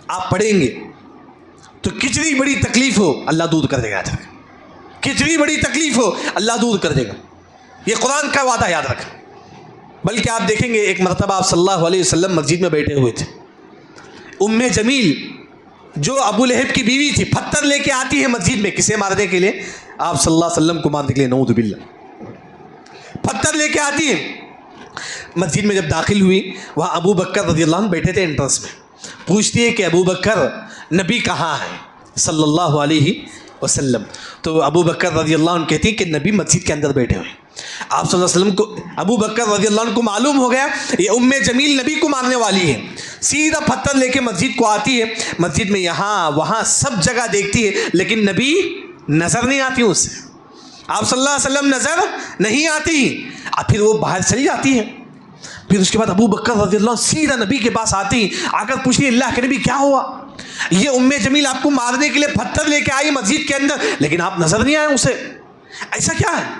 آپ پڑھیں گے تو کتنی بڑی تکلیف ہو اللہ دور کر دے گا، کتنی بڑی تکلیف ہو اللہ دور کر دے گا، یہ قرآن کا وعدہ، یاد رکھیں۔ بلکہ آپ دیکھیں گے ایک مرتبہ آپ صلی اللہ علیہ وسلم مسجد میں بیٹھے ہوئے تھے، جمیل جو ابو لہب کی بیوی تھی، پتھر لے کے آتی ہے مسجد میں، کسے مارنے کے لیے؟ آپ صلی اللہ علیہ وسلم کو مارنے کے لیے، نعوذ باللہ، پتھر لے کے آتی ہے مسجد میں۔ جب داخل ہوئی وہاں ابو بکر رضی اللہ عنہ بیٹھے تھے انٹرنس میں، پوچھتی ہے کہ ابو بکر نبی کہاں ہے صلی اللہ علیہ وسلم؟ تو ابو بکر رضی اللہ عنہ کہتی ہے کہ نبی مسجد کے اندر بیٹھے ہوئے ہیں۔ آپ صلی اللہ علیہ وسلم کو، ابو بکر رضی اللہ عنہ کو معلوم ہو گیا یہ جمیل نبی کو مارنے والی ہے، سیدھا پتھر لے کے مسجد کو آتی ہے، مسجد میں یہاں وہاں سب جگہ دیکھتی ہے، لیکن نبی نظر نہیں آتی اس سے، آپ صلی اللہ علیہ وسلم نظر نہیں آتی، پھر وہ باہر چلی جاتی ہے۔ پھر اس کے بعد ابو بکر رضی اللہ عنہ سیدھا نبی کے پاس آتی، آ کر پوچھتی اللہ کے نبی کیا ہوا؟ یہ جمیل آپ کو مارنے کے لیے پتھر لے کے آئی مسجد کے اندر، لیکن آپ نظر نہیں آئے اسے، ایسا کیا ہے؟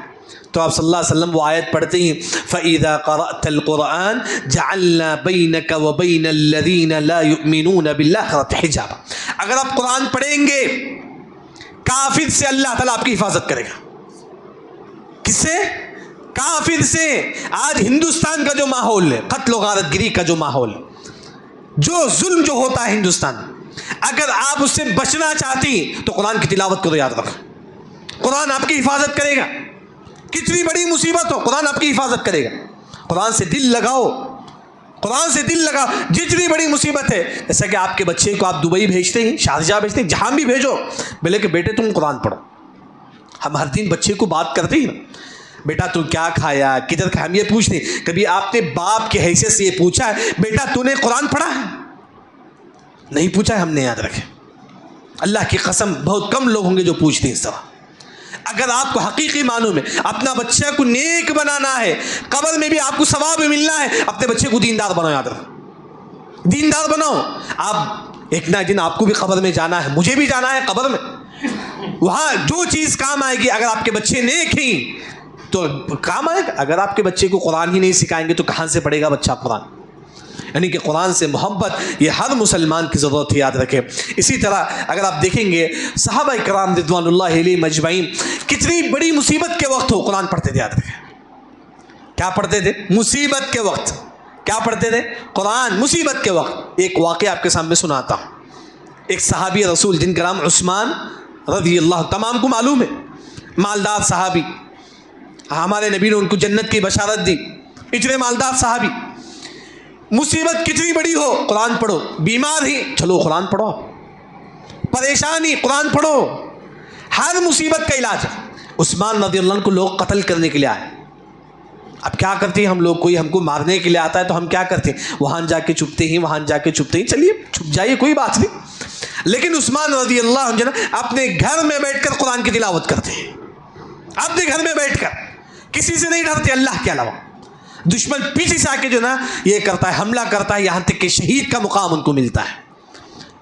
تو آپ صلی اللہ علیہ وسلم وہ آیت پڑھتے ہیں فَإِذَا قَرَأْتَ الْقُرْآنَ جَعَلْنَا بَيْنَكَ وَبَيْنَ الَّذِينَ لَا يُؤْمِنُونَ بِالْآخِرَةِ حِجَابًا، اگر آپ قرآن پڑھیں گے کافر سے اللہ تعالیٰ آپ کی حفاظت کرے گا۔ کس سے؟ کافر سے۔ آج ہندوستان کا جو ماحول ہے، قتل و غارت گری کا جو ماحول ہے، جو ظلم جو ہوتا ہے ہندوستان، اگر آپ اس سے بچنا چاہتی تو قرآن کی تلاوت کرو، یاد رکھو، قرآن آپ کی حفاظت کرے گا۔ کتنی بڑی مصیبت ہو، قرآن آپ کی حفاظت کرے گا۔ قرآن سے دل لگاؤ، قرآن سے دل لگاؤ، جتنی بڑی مصیبت ہے، جیسا کہ آپ کے بچے کو آپ دبئی بھیجتے ہیں، شارجہ بھیجتے ہیں، جہاں بھی بھیجو، بولے کہ بیٹے تم قرآن پڑھو۔ ہم ہر دن بچے کو بات کرتے ہیں نا، بیٹا تو کیا کھایا, کدھر کھایا, ہم یہ پوچھتے ہیں. کبھی آپ نے باپ کی حیثیت سے یہ پوچھا ہے بیٹا تو نے قرآن پڑھا ہے؟ نہیں پوچھا ہے ہم نے, یاد رکھیں. اللہ کی قسم بہت کم لوگ ہوں گے جو پوچھتے ہیں اس طرح. اگر آپ کو حقیقی معنوں میں اپنا بچہ کو نیک بنانا ہے, قبر میں بھی آپ کو ثواب ملنا ہے, اپنے بچے کو دیندار بناؤ. یاد رکھو دیندار بناؤ. آپ ایک نہ دن آپ کو بھی قبر میں جانا ہے, مجھے بھی جانا ہے قبر میں. وہاں جو چیز کام آئے گی, اگر آپ کے بچے نیک ہیں تو کام آئے گا. اگر آپ کے بچے کو قرآن ہی نہیں سکھائیں گے تو کہاں سے پڑھے گا بچہ قرآن؟ یعنی کہ قرآن سے محبت یہ ہر مسلمان کی ضرورت ہے, یاد رکھیں. اسی طرح اگر آپ دیکھیں گے صحابہ کرام رضوان اللہ علیہم مجمعین کتنی بڑی مصیبت کے وقت ہو قرآن پڑھتے تھے. یاد رکھیں کیا پڑھتے تھے؟ مصیبت کے وقت کیا پڑھتے تھے؟ قرآن. مصیبت کے وقت ایک واقعہ آپ کے سامنے سناتا ہوں. ایک صحابی رسول جن کا نام عثمان رضی اللہ, تمام کو معلوم ہے, مالدار صحابی, ہمارے نبی نے ان کو جنت کی بشارت دی. اتنے مالدار صحابی, مصیبت کتنی بڑی ہو قرآن پڑھو. بیمار ہی چلو قرآن پڑھو, پریشانی قرآن پڑھو. ہر مصیبت کا علاج. عثمان رضی اللہ عنہ کو لوگ قتل کرنے کے لیے آئے. اب کیا کرتے ہیں ہم لوگ, کوئی ہم کو مارنے کے لیے آتا ہے تو ہم کیا کرتے ہیں, وہاں جا کے چھپتے ہیں, وہاں جا کے چھپتے ہیں. چلیے چھپ جائیے کوئی بات نہیں. لیکن عثمان رضی اللہ عنہ اپنے گھر میں بیٹھ کر قرآن کی تلاوت کرتے ہیں. اپنے گھر میں بیٹھ کر, کسی سے نہیں ڈرتے اللہ کے علاوہ. دشمن پیچھے سے آ کے جو نا یہ کرتا ہے, حملہ کرتا ہے, یہاں تک کہ شہید کا مقام ان کو ملتا ہے.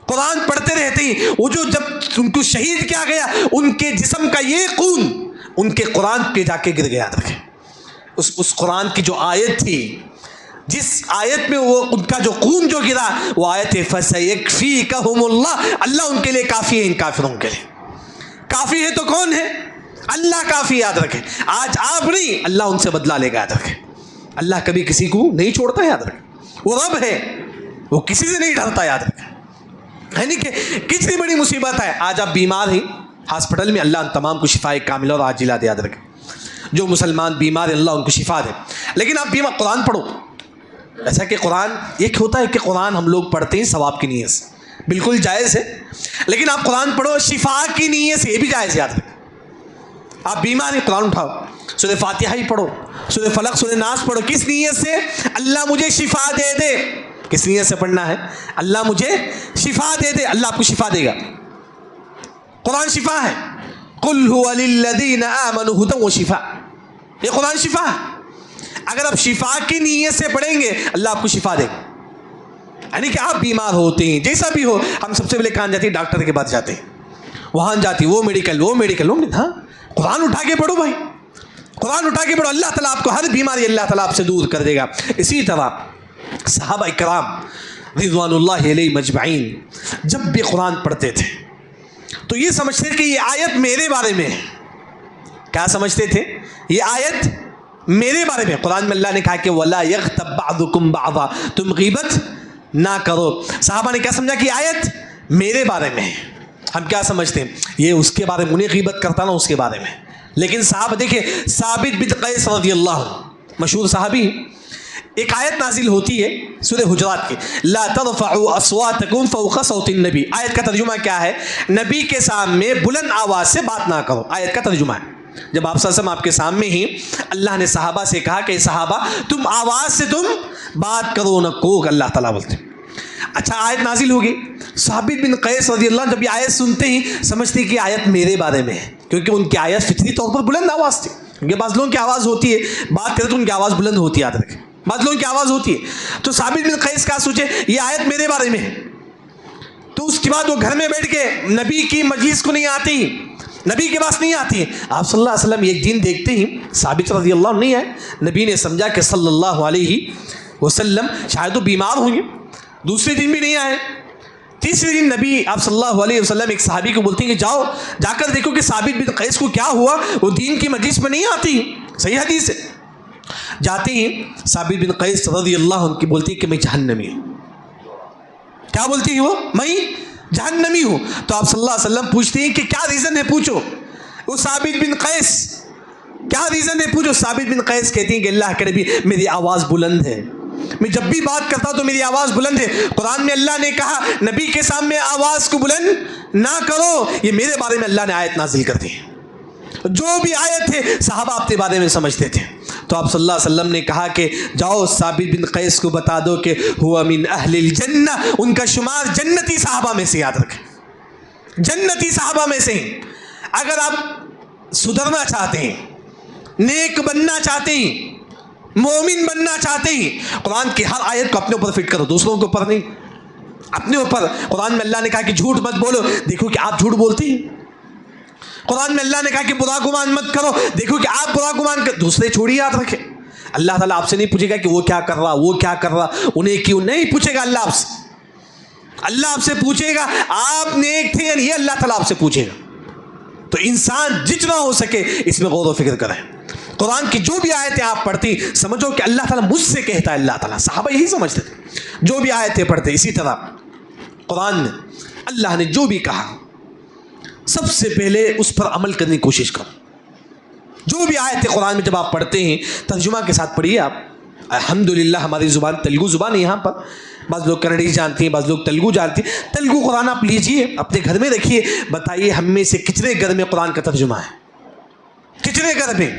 قرآن پڑھتے رہتے ہیں. وہ جو جب ان کو شہید کیا گیا, ان کے جسم کا یہ خون ان کے قرآن پہ جا کے گر گیا. رکھے اس قرآن کی جو آیت تھی, جس آیت میں وہ ان کا جو خون جو گرا, وہ آیت ہے فَسَيَكْفِيكَهُمُ اللَّهُ, اللہ ان کے لیے کافی ہے, ان کافروں کے لیے کافی ہے. تو کون ہے؟ اللہ کافی. یاد رکھیں آج آپ نہیں, اللہ ان سے بدلہ لے گا. یاد رکھیں اللہ کبھی کسی کو نہیں چھوڑتا. یاد رکھیں وہ رب ہے, وہ کسی سے نہیں ڈرتا. یاد رکھیں یعنی کہ کتنی بڑی مصیبت ہے. آج آپ بیمار ہیں ہاسپٹل میں, اللہ ان تمام کو شفا کاملہ اور عاجلہ دے. یاد رکھیں جو مسلمان بیمار ہیں اللہ ان کو شفا دے. لیکن آپ بیمار, قرآن پڑھو. ایسا کہ قرآن ایک ہوتا ہے کہ قرآن ہم لوگ پڑھتے ہیں ثواب کی نیت سے, بالکل جائز ہے. لیکن آپ قرآن پڑھو شفا کی نیت سے, یہ بھی جائز. یاد رکھیں آپ بیمار ہیں قرآن اٹھاؤ, سورہ فاتحہ ہی پڑھو, سورہ فلق سورہ ناس پڑھو. کس نیت سے؟ اللہ مجھے شفا دے دے. کس نیت سے پڑھنا ہے؟ اللہ مجھے شفا دے دے. اللہ آپ کو شفا دے گا. قرآن شفا ہے. قل هو للذین آمنوا ھدی وشفاء, یہ قرآن شفا ہے. اگر آپ شفا کی نیت سے پڑھیں گے اللہ آپ کو شفا دے گا. یعنی کہ آپ بیمار ہوتے ہیں جیسا بھی ہو, ہم سب سے پہلے کہاں جاتے ہیں؟ ڈاکٹر کے پاس جاتے ہیں, وہاں جاتی وہ میڈیکل ہاں قرآن اٹھا کے پڑھو بھائی, قرآن اٹھا کے پڑھو. اللہ تعالیٰ آپ کو ہر بیماری اللہ تعالیٰ آپ سے دور کر دے گا. اسی طرح صحابہ کرام رضوان اللہ علیہ مجمعین جب بھی قرآن پڑھتے تھے تو یہ سمجھتے تھے کہ یہ آیت میرے بارے میں ہے. کیا سمجھتے تھے؟ یہ آیت میرے بارے میں. قرآن میں اللہ نے کہا کہ وَلَا يَغْتَبْ بَعْضُكُمْ بَعْضًا, تم غیبت نہ کرو. صحابہ نے کیا سمجھا کہ آیت میرے بارے میں ہے. ہم کیا سمجھتے ہیں؟ یہ اس کے بارے میں, انہیں غیبت کرتا نا اس کے بارے میں. لیکن صحابہ دیکھیں, ثابت بن قیس رضی اللہ عنہ مشہور صحابی, ایک آیت نازل ہوتی ہے سورہ حجرات کی, لا ترفعوا اصواتکم فوق صوت النبی. آیت کا ترجمہ کیا ہے؟ نبی کے سامنے بلند آواز سے بات نہ کرو. آیت کا ترجمہ ہے جب آپ صلی اللہ علیہ وسلم آپ کے سامنے ہی, اللہ نے صحابہ سے کہا کہ صحابہ تم آواز سے تم بات کرو نہ کو, اللہ تعالیٰ بولتے. اچھا آیت نازل ہوگی, ثابت بن قیس رضی اللہ عنہ جب یہ آیت سنتے ہی سمجھتے کہ آیت میرے بارے میں ہے, کیونکہ ان کی آیت فطری طور پر بلند آواز تھی. کیونکہ بعض لوگوں کی آواز ہوتی ہے, بات کرے تو ان کی آواز بلند ہوتی ہے. یاد رکھیں بعض لوگوں کی آواز ہوتی ہے. تو ثابت بن قیس کیا سوچے, یہ آیت میرے بارے میں ہے. تو اس کے بعد وہ گھر میں بیٹھ کے نبی کی مجلس کو نہیں آتی, نبی کے پاس نہیں آتی. آپ صلی اللہ علیہ وسلم ایک دن دیکھتے ہی ثابت رضی اللہ عنہ نہیں آئے. نبی نے سمجھا کہ صلی اللہ علیہ وسلم شاید وہ بیمار ہوں گے. دوسرے دن بھی نہیں آئے. تیسرے دن نبی آپ صلی اللہ علیہ وسلم ایک صحابی کو بولتے ہیں کہ جاؤ جا کر دیکھو کہ ثابت بن قیس کو کیا ہوا, وہ دین کی مجلس میں نہیں آتی. صحیح حدیث ہے. جاتے ہیں ثابت بن قیس رضی اللہ عنہ کی بولتی ہے کہ میں جہنمی ہوں. کیا بولتی ہے وہ؟ میں جہنمی ہوں. تو آپ صلی اللہ علیہ وسلم پوچھتے ہیں کہ کیا ریزن ہے, پوچھو. وہ ثابت بن قیس کیا ریزن ہے پوچھو. ثابت بن قیس کہتے ہیں کہ اللہ کے نبی میری آواز بلند ہے, میں جب بھی بات کرتا ہوں تو میری آواز بلند ہے. قرآن میں اللہ نے کہا نبی کے سامنے آواز کو بلند نہ کرو, یہ میرے بارے میں اللہ نے آیت نازل کر دی. جو بھی آیت ہے صحابہ اپنے بارے میں سمجھتے تھے. تو آپ صلی اللہ علیہ وسلم نے کہا کہ جاؤ ثابت بن قیس کو بتا دو کہ ہوا من اہل الجنہ، ان کا شمار جنتی صحابہ میں سے، یاد رکھیں جنتی صحابہ میں سے ہیں. اگر آپ سدھرنا چاہتے ہیں، نیک بننا چاہتے ہیں، مومن بننا چاہتے ہیں، قرآن کی ہر آیت کو اپنے اوپر فٹ کرو، دوسروں کے اوپر نہیں، اپنے اوپر. قرآن میں اللہ نے کہا کہ جھوٹ مت بولو، دیکھو کہ آپ جھوٹ بولتے ہیں. قرآن میں اللہ نے کہا کہ برا گمان مت کرو، دیکھو کہ آپ برا گمان کر. دوسرے چھوڑی، یاد رکھیں اللہ تعالیٰ آپ سے نہیں پوچھے گا کہ وہ کیا کر رہا، وہ کیا کر رہا، انہیں کیوں نہیں پوچھے گا. اللہ آپ سے، اللہ آپ سے پوچھے گا آپ نیک تھے یا نہیں، اللہ تعالیٰ آپ سے پوچھے گا. تو انسان جتنا ہو سکے اس میں غور و فکر کریں. قرآن کی جو بھی آیتیں آپ پڑھتی سمجھو کہ اللہ تعالیٰ مجھ سے کہتا ہے. اللہ تعالیٰ، صحابہ یہی سمجھتے تھے جو بھی آیتیں پڑھتے. اسی طرح قرآن میں اللہ نے جو بھی کہا سب سے پہلے اس پر عمل کرنے کی کوشش کرو. جو بھی آیتیں قرآن میں جب آپ پڑھتے ہیں ترجمہ کے ساتھ پڑھیے. آپ الحمدللہ ہماری زبان تلگو زبان ہے، یہاں پر بعض لوگ کنڑی جانتی ہیں، بعض لوگ تلگو جانتی ہیں. تلگو قرآن آپ لیجئے اپنے گھر میں رکھیے. بتائیے ہم میں سے کتنے گھر میں قرآن کا ترجمہ ہے؟ کتنے گھر میں؟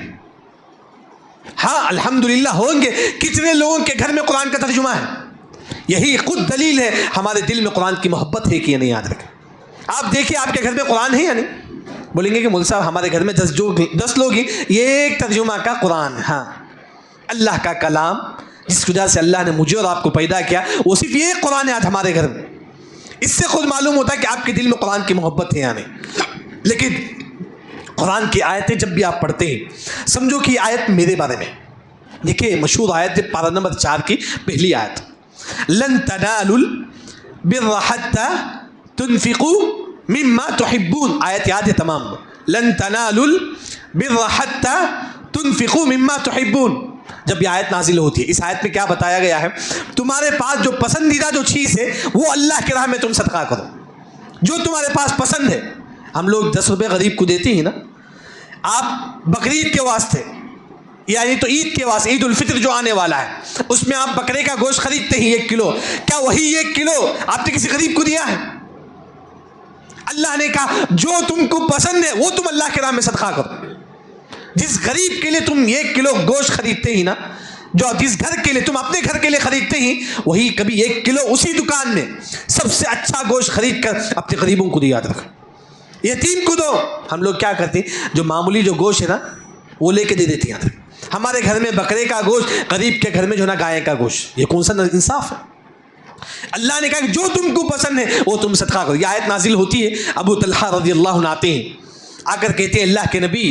ہاں الحمدللہ ہوں گے. کتنے لوگوں کے گھر میں قرآن کا ترجمہ ہے؟ یہی خود دلیل ہے ہمارے دل میں قرآن کی محبت ہے کہ نہیں. یاد رکھیں آپ دیکھیے آپ کے گھر میں قرآن ہے یا نہیں. بولیں گے کہ مول صاحب ہمارے گھر میں 10 لوگ ہیں، یہ ایک ترجمہ کا قرآن ہے. ہاں اللہ کا کلام جس وجہ سے اللہ نے مجھے اور آپ کو پیدا کیا، وہ صرف یہ قرآن ہے آج ہمارے گھر میں. اس سے خود معلوم ہوتا ہے کہ آپ کے دل میں قرآن کی محبت ہے یا نہیں. لیکن قرآن کی آیتیں جب بھی آپ پڑھتے ہیں سمجھو کہ یہ آیت میرے بارے میں. دیکھیے مشہور آیت ہے پارہ نمبر 4 کی پہلی آیت، لن تنالوا البر حتى تنفقوا مما تحبون. آیت یاد ہے تمام. لن تنالوا البر حتى تنفقوا مما تحبون. جب یہ آیت نازل ہوتی ہے اس آیت میں کیا بتایا گیا ہے؟ تمہارے پاس جو پسندیدہ جو چیز ہے وہ اللہ کی راہ میں تم صدقہ کرو. جو تمہارے پاس پسند ہے. ہم لوگ 10 روپے غریب کو دیتے ہیں نا. آپ بقرعید کے واسطے یعنی تو عید کے واسطے، عید الفطر جو آنے والا ہے اس میں آپ بکرے کا گوشت خریدتے ہیں 1 کلو. کیا وہی 1 کلو آپ نے کسی غریب کو دیا ہے؟ اللہ نے کہا جو تم کو پسند ہے وہ تم اللہ کے راہ میں صدقہ کرو. جس غریب کے لیے تم 1 کلو گوشت خریدتے ہی نا، جو جس گھر کے لیے تم اپنے گھر کے لیے خریدتے ہی، وہی کبھی 1 کلو اسی دکان میں سب سے اچھا گوشت خرید کر اپنے غریبوں کو دیا. یاد رکھو یتیم کو دو. ہم لوگ کیا کرتے ہیں جو معمولی جو گوشت ہے نا وہ لے کے دے دیتے ہیں. یاد رکھو ہمارے گھر میں بکرے کا گوشت، غریب کے گھر میں جو ہے نا گائے کا گوشت. یہ کون سا انصاف ہے؟ اللہ نے کہا کہ جو تم کو پسند ہے وہ تم صدقہ کرو. یہ آیت نازل ہوتی ہے ابو طلحہ رضی اللہ عنہ آتے ہیں، آ کر کہتے ہیں اللہ کے نبی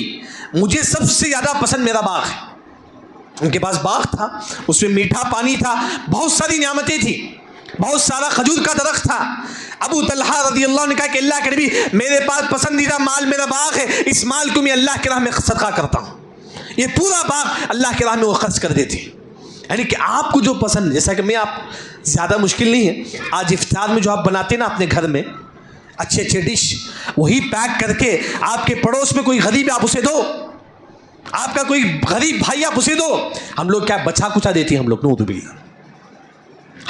مجھے سب سے زیادہ پسند میرا باغ ہے. ان کے پاس باغ تھا، اس میں میٹھا پانی تھا، بہت ساری نعمتیں تھیں، بہت سارا کھجور کا درخت تھا. ابو طلحہ رضی اللہ عنہ نے کہا کہ اللہ کے نبی میرے پاس پسندیدہ مال میرا باغ ہے، اس مال کو میں اللہ کے راہ میں صدقہ کرتا ہوں. یہ پورا باغ اللہ کے راہ میں وہ خرچ کر دیتے ہیں. یعنی کہ آپ کو جو پسند، جیسا کہ میں آپ زیادہ مشکل نہیں ہے، آج افطار میں جو آپ بناتے ہیں نا اپنے گھر میں اچھے اچھے ڈش، وہی پیک کر کے آپ کے پڑوس میں کوئی غریب ہے آپ اسے دو. آپ کا کوئی غریب بھائی آپ اسے دو. ہم لوگ کیا بچا کچا دیتے ہیں ہم لوگ، نعوذ باللہ.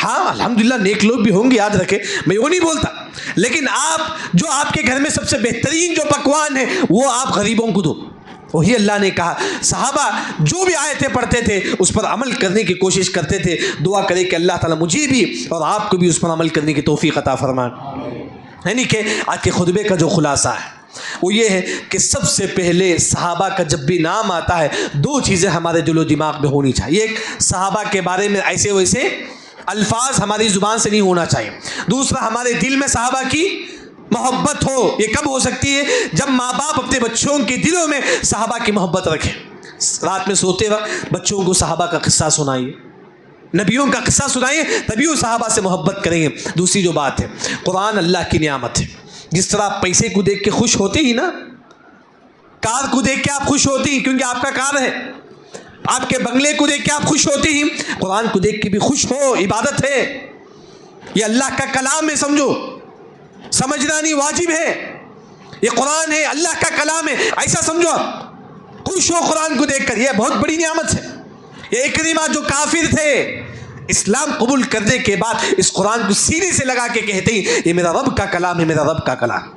ہاں الحمدللہ نیک لوگ بھی ہوں گے، یاد رکھے میں وہ نہیں بولتا، لیکن آپ جو آپ کے گھر میں سب سے بہترین جو پکوان ہے وہ آپ غریبوں کو دو. وہی اللہ نے کہا. صحابہ جو بھی آیتیں پڑھتے تھے اس پر عمل کرنے کی کوشش کرتے تھے. دعا کرے کہ اللہ تعالیٰ مجھے بھی اور آپ کو بھی اس پر عمل کرنے کی توفیق عطا فرمائے. یعنی کہ آج کے خطبے کا جو خلاصہ ہے وہ یہ ہے کہ سب سے پہلے صحابہ کا جب بھی نام آتا ہے 2 چیزیں ہمارے دل و دماغ میں ہونی چاہیے. ایک، صحابہ کے بارے میں ایسے ویسے الفاظ ہماری زبان سے نہیں ہونا چاہیے. دوسرا، ہمارے دل میں صحابہ کی محبت ہو. یہ کب ہو سکتی ہے؟ جب ماں باپ اپنے بچوں کے دلوں میں صحابہ کی محبت رکھیں. رات میں سوتے وقت بچوں کو صحابہ کا قصہ سنائیے، نبیوں کا قصہ سنائیے، تبھی وہ صحابہ سے محبت کریں گے. دوسری جو بات ہے، قرآن اللہ کی نعمت ہے. جس طرح آپ پیسے کو دیکھ کے خوش ہوتے ہی نا، کار کو دیکھ کے آپ خوش ہوتے ہیں کیونکہ آپ کا کار ہے، آپ کے بنگلے کو دیکھ کے آپ خوش ہوتے ہیں، قرآن کو دیکھ کے بھی خوش ہو. عبادت ہے، یہ اللہ کا کلام ہے، سمجھو، سمجھنا نہیں واجب ہے. یہ قرآن ہے، اللہ کا کلام ہے، ایسا سمجھو. آپ خوش ہو قرآن کو دیکھ کر، یہ بہت بڑی نعمت ہے. یہ اکرمہ جو کافر تھے اسلام قبول کرنے کے بعد اس قرآن کو سینے سے لگا کے کہتے ہیں یہ میرا رب کا کلام ہے، میرا رب کا کلام.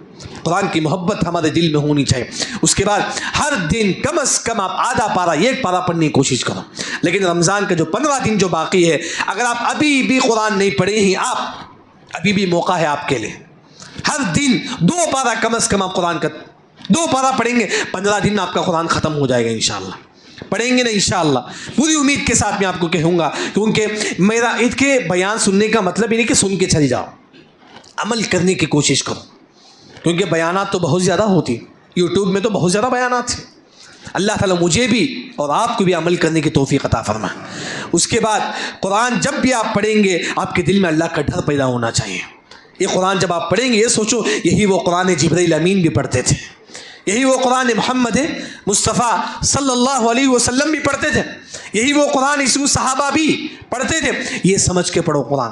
قرآن کی محبت ہمارے دل میں ہونی چاہیے. اس کے بعد ہر دن کم از کم آپ آدھا پارا 1 پارا پڑھنے کی کوشش کرو. لیکن رمضان کا جو 15 دن جو باقی ہے اگر آپ ابھی بھی قرآن نہیں پڑھے ہی آپ ابھی بھی موقع ہے آپ کے لیے. ہر دن 2 پارا کم از کم آپ قرآن کا 2 پارا پڑھیں گے 15 دن میں آپ کا قرآن ختم ہو جائے گا انشاءاللہ. پڑھیں گے نا انشاءاللہ. پوری امید کے ساتھ میں آپ کو کہوں گا کیونکہ میرا اس کے بیان سننے کا مطلب یہ نہیں کہ سن کے چل جاؤ, عمل کرنے کی کوشش کرو. کیونکہ بیانات تو بہت زیادہ ہوتی, یوٹیوب میں تو بہت زیادہ بیانات ہیں. اللہ تعالیٰ مجھے بھی اور آپ کو بھی عمل کرنے کی توفیق عطا فرمائے. اس کے بعد قرآن جب بھی آپ پڑھیں گے آپ کے دل میں اللہ کا ڈر پیدا ہونا چاہیے. یہ قرآن جب آپ پڑھیں گے یہ سوچو یہی وہ قرآن جبرائیل امین بھی پڑھتے تھے, یہی وہ قرآن محمد مصطفیٰ صلی اللہ علیہ وسلم بھی پڑھتے تھے, یہی وہ قرآن اسم صحابہ بھی پڑھتے تھے. یہ سمجھ کے پڑھو قرآن,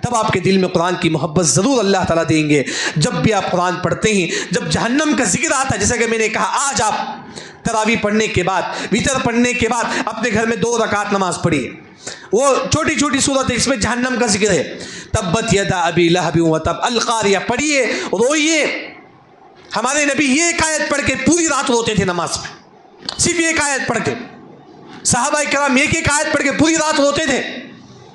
تب آپ کے دل میں قرآن کی محبت ضرور اللہ تعالیٰ دیں گے. جب بھی آپ قرآن پڑھتے ہیں, جب جہنم کا ذکر آتا ہے, جیسا کہ میں نے کہا آج آپ تراویح پڑھنے کے بعد وتر پڑھنے کے بعد اپنے گھر میں 2 رکعت نماز پڑھیے. وہ چھوٹی چھوٹی صورت ہے, اس میں جہنم کا ذکر ہے. تبت یدا ابی لہب وتب, القاریہ پڑھیے, روئیے. ہمارے نبی یہ ایک آیت پڑھ کے پوری رات روتے تھے نماز میں, صرف ایک آیت پڑھ کے. صحابہ کرام ایک آیت پڑھ کے پوری رات روتے تھے.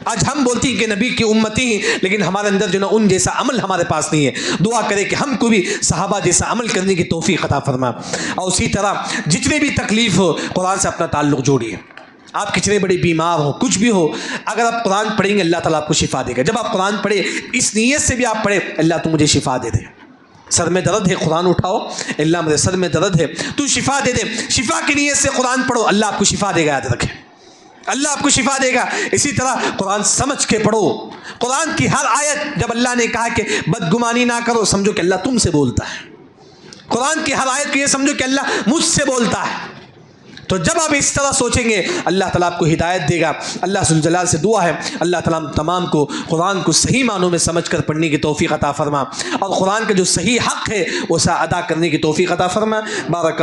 آج ہم بولتی ہیں کہ نبی کی امتی ہیں, لیکن ہمارے اندر جو نا ان جیسا عمل ہمارے پاس نہیں ہے. دعا کرے کہ ہم کو بھی صحابہ جیسا عمل کرنے کی توفیق عطا فرما. اور اسی طرح جتنے بھی تکلیف ہو قرآن سے اپنا تعلق جوڑیے. آپ کتنے بڑے بیمار ہو, کچھ بھی ہو, اگر آپ قرآن پڑھیں گے اللہ تعالیٰ آپ کو شفا دے گا. جب آپ قرآن پڑھیں اس نیت سے بھی آپ پڑھیں اللہ تو مجھے شفا دے دے. سر میں درد ہے قرآن اٹھاؤ, اللہ میرے سر میں درد ہے تو شفا دے دے. شفا کی نیت سے قرآن پڑھو, اللہ آپ کو شفا دے گا. یاد رکھیں اللہ آپ کو شفا دے گا. اسی طرح قرآن سمجھ کے پڑھو. قرآن کی ہر آیت جب اللہ نے کہا کہ بدگمانی نہ کرو, سمجھو کہ اللہ تم سے بولتا ہے. قرآن کی ہر آیت کو یہ سمجھو کہ اللہ مجھ سے بولتا ہے. تو جب آپ اس طرح سوچیں گے اللہ تعالیٰ آپ کو ہدایت دے گا. اللہ ذوالجلال سے دعا ہے اللہ تعالیٰ ہم تمام کو قرآن کو صحیح معنوں میں سمجھ کر پڑھنے کی توفیق عطا فرما, اور قرآن کا جو صحیح حق ہے اسے ادا کرنے کی توفیق عطا فرما. بارک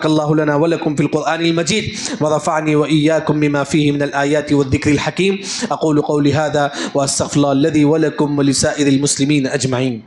اللہ لنا ولکم فی القرآن المجید ورفعنی وإیاکم بما فیہ من الآیات والذکر الحکیم. اقول قولی هذا واستغفر اللہ الذی ولکم ولسائر المسلمین اجمعین.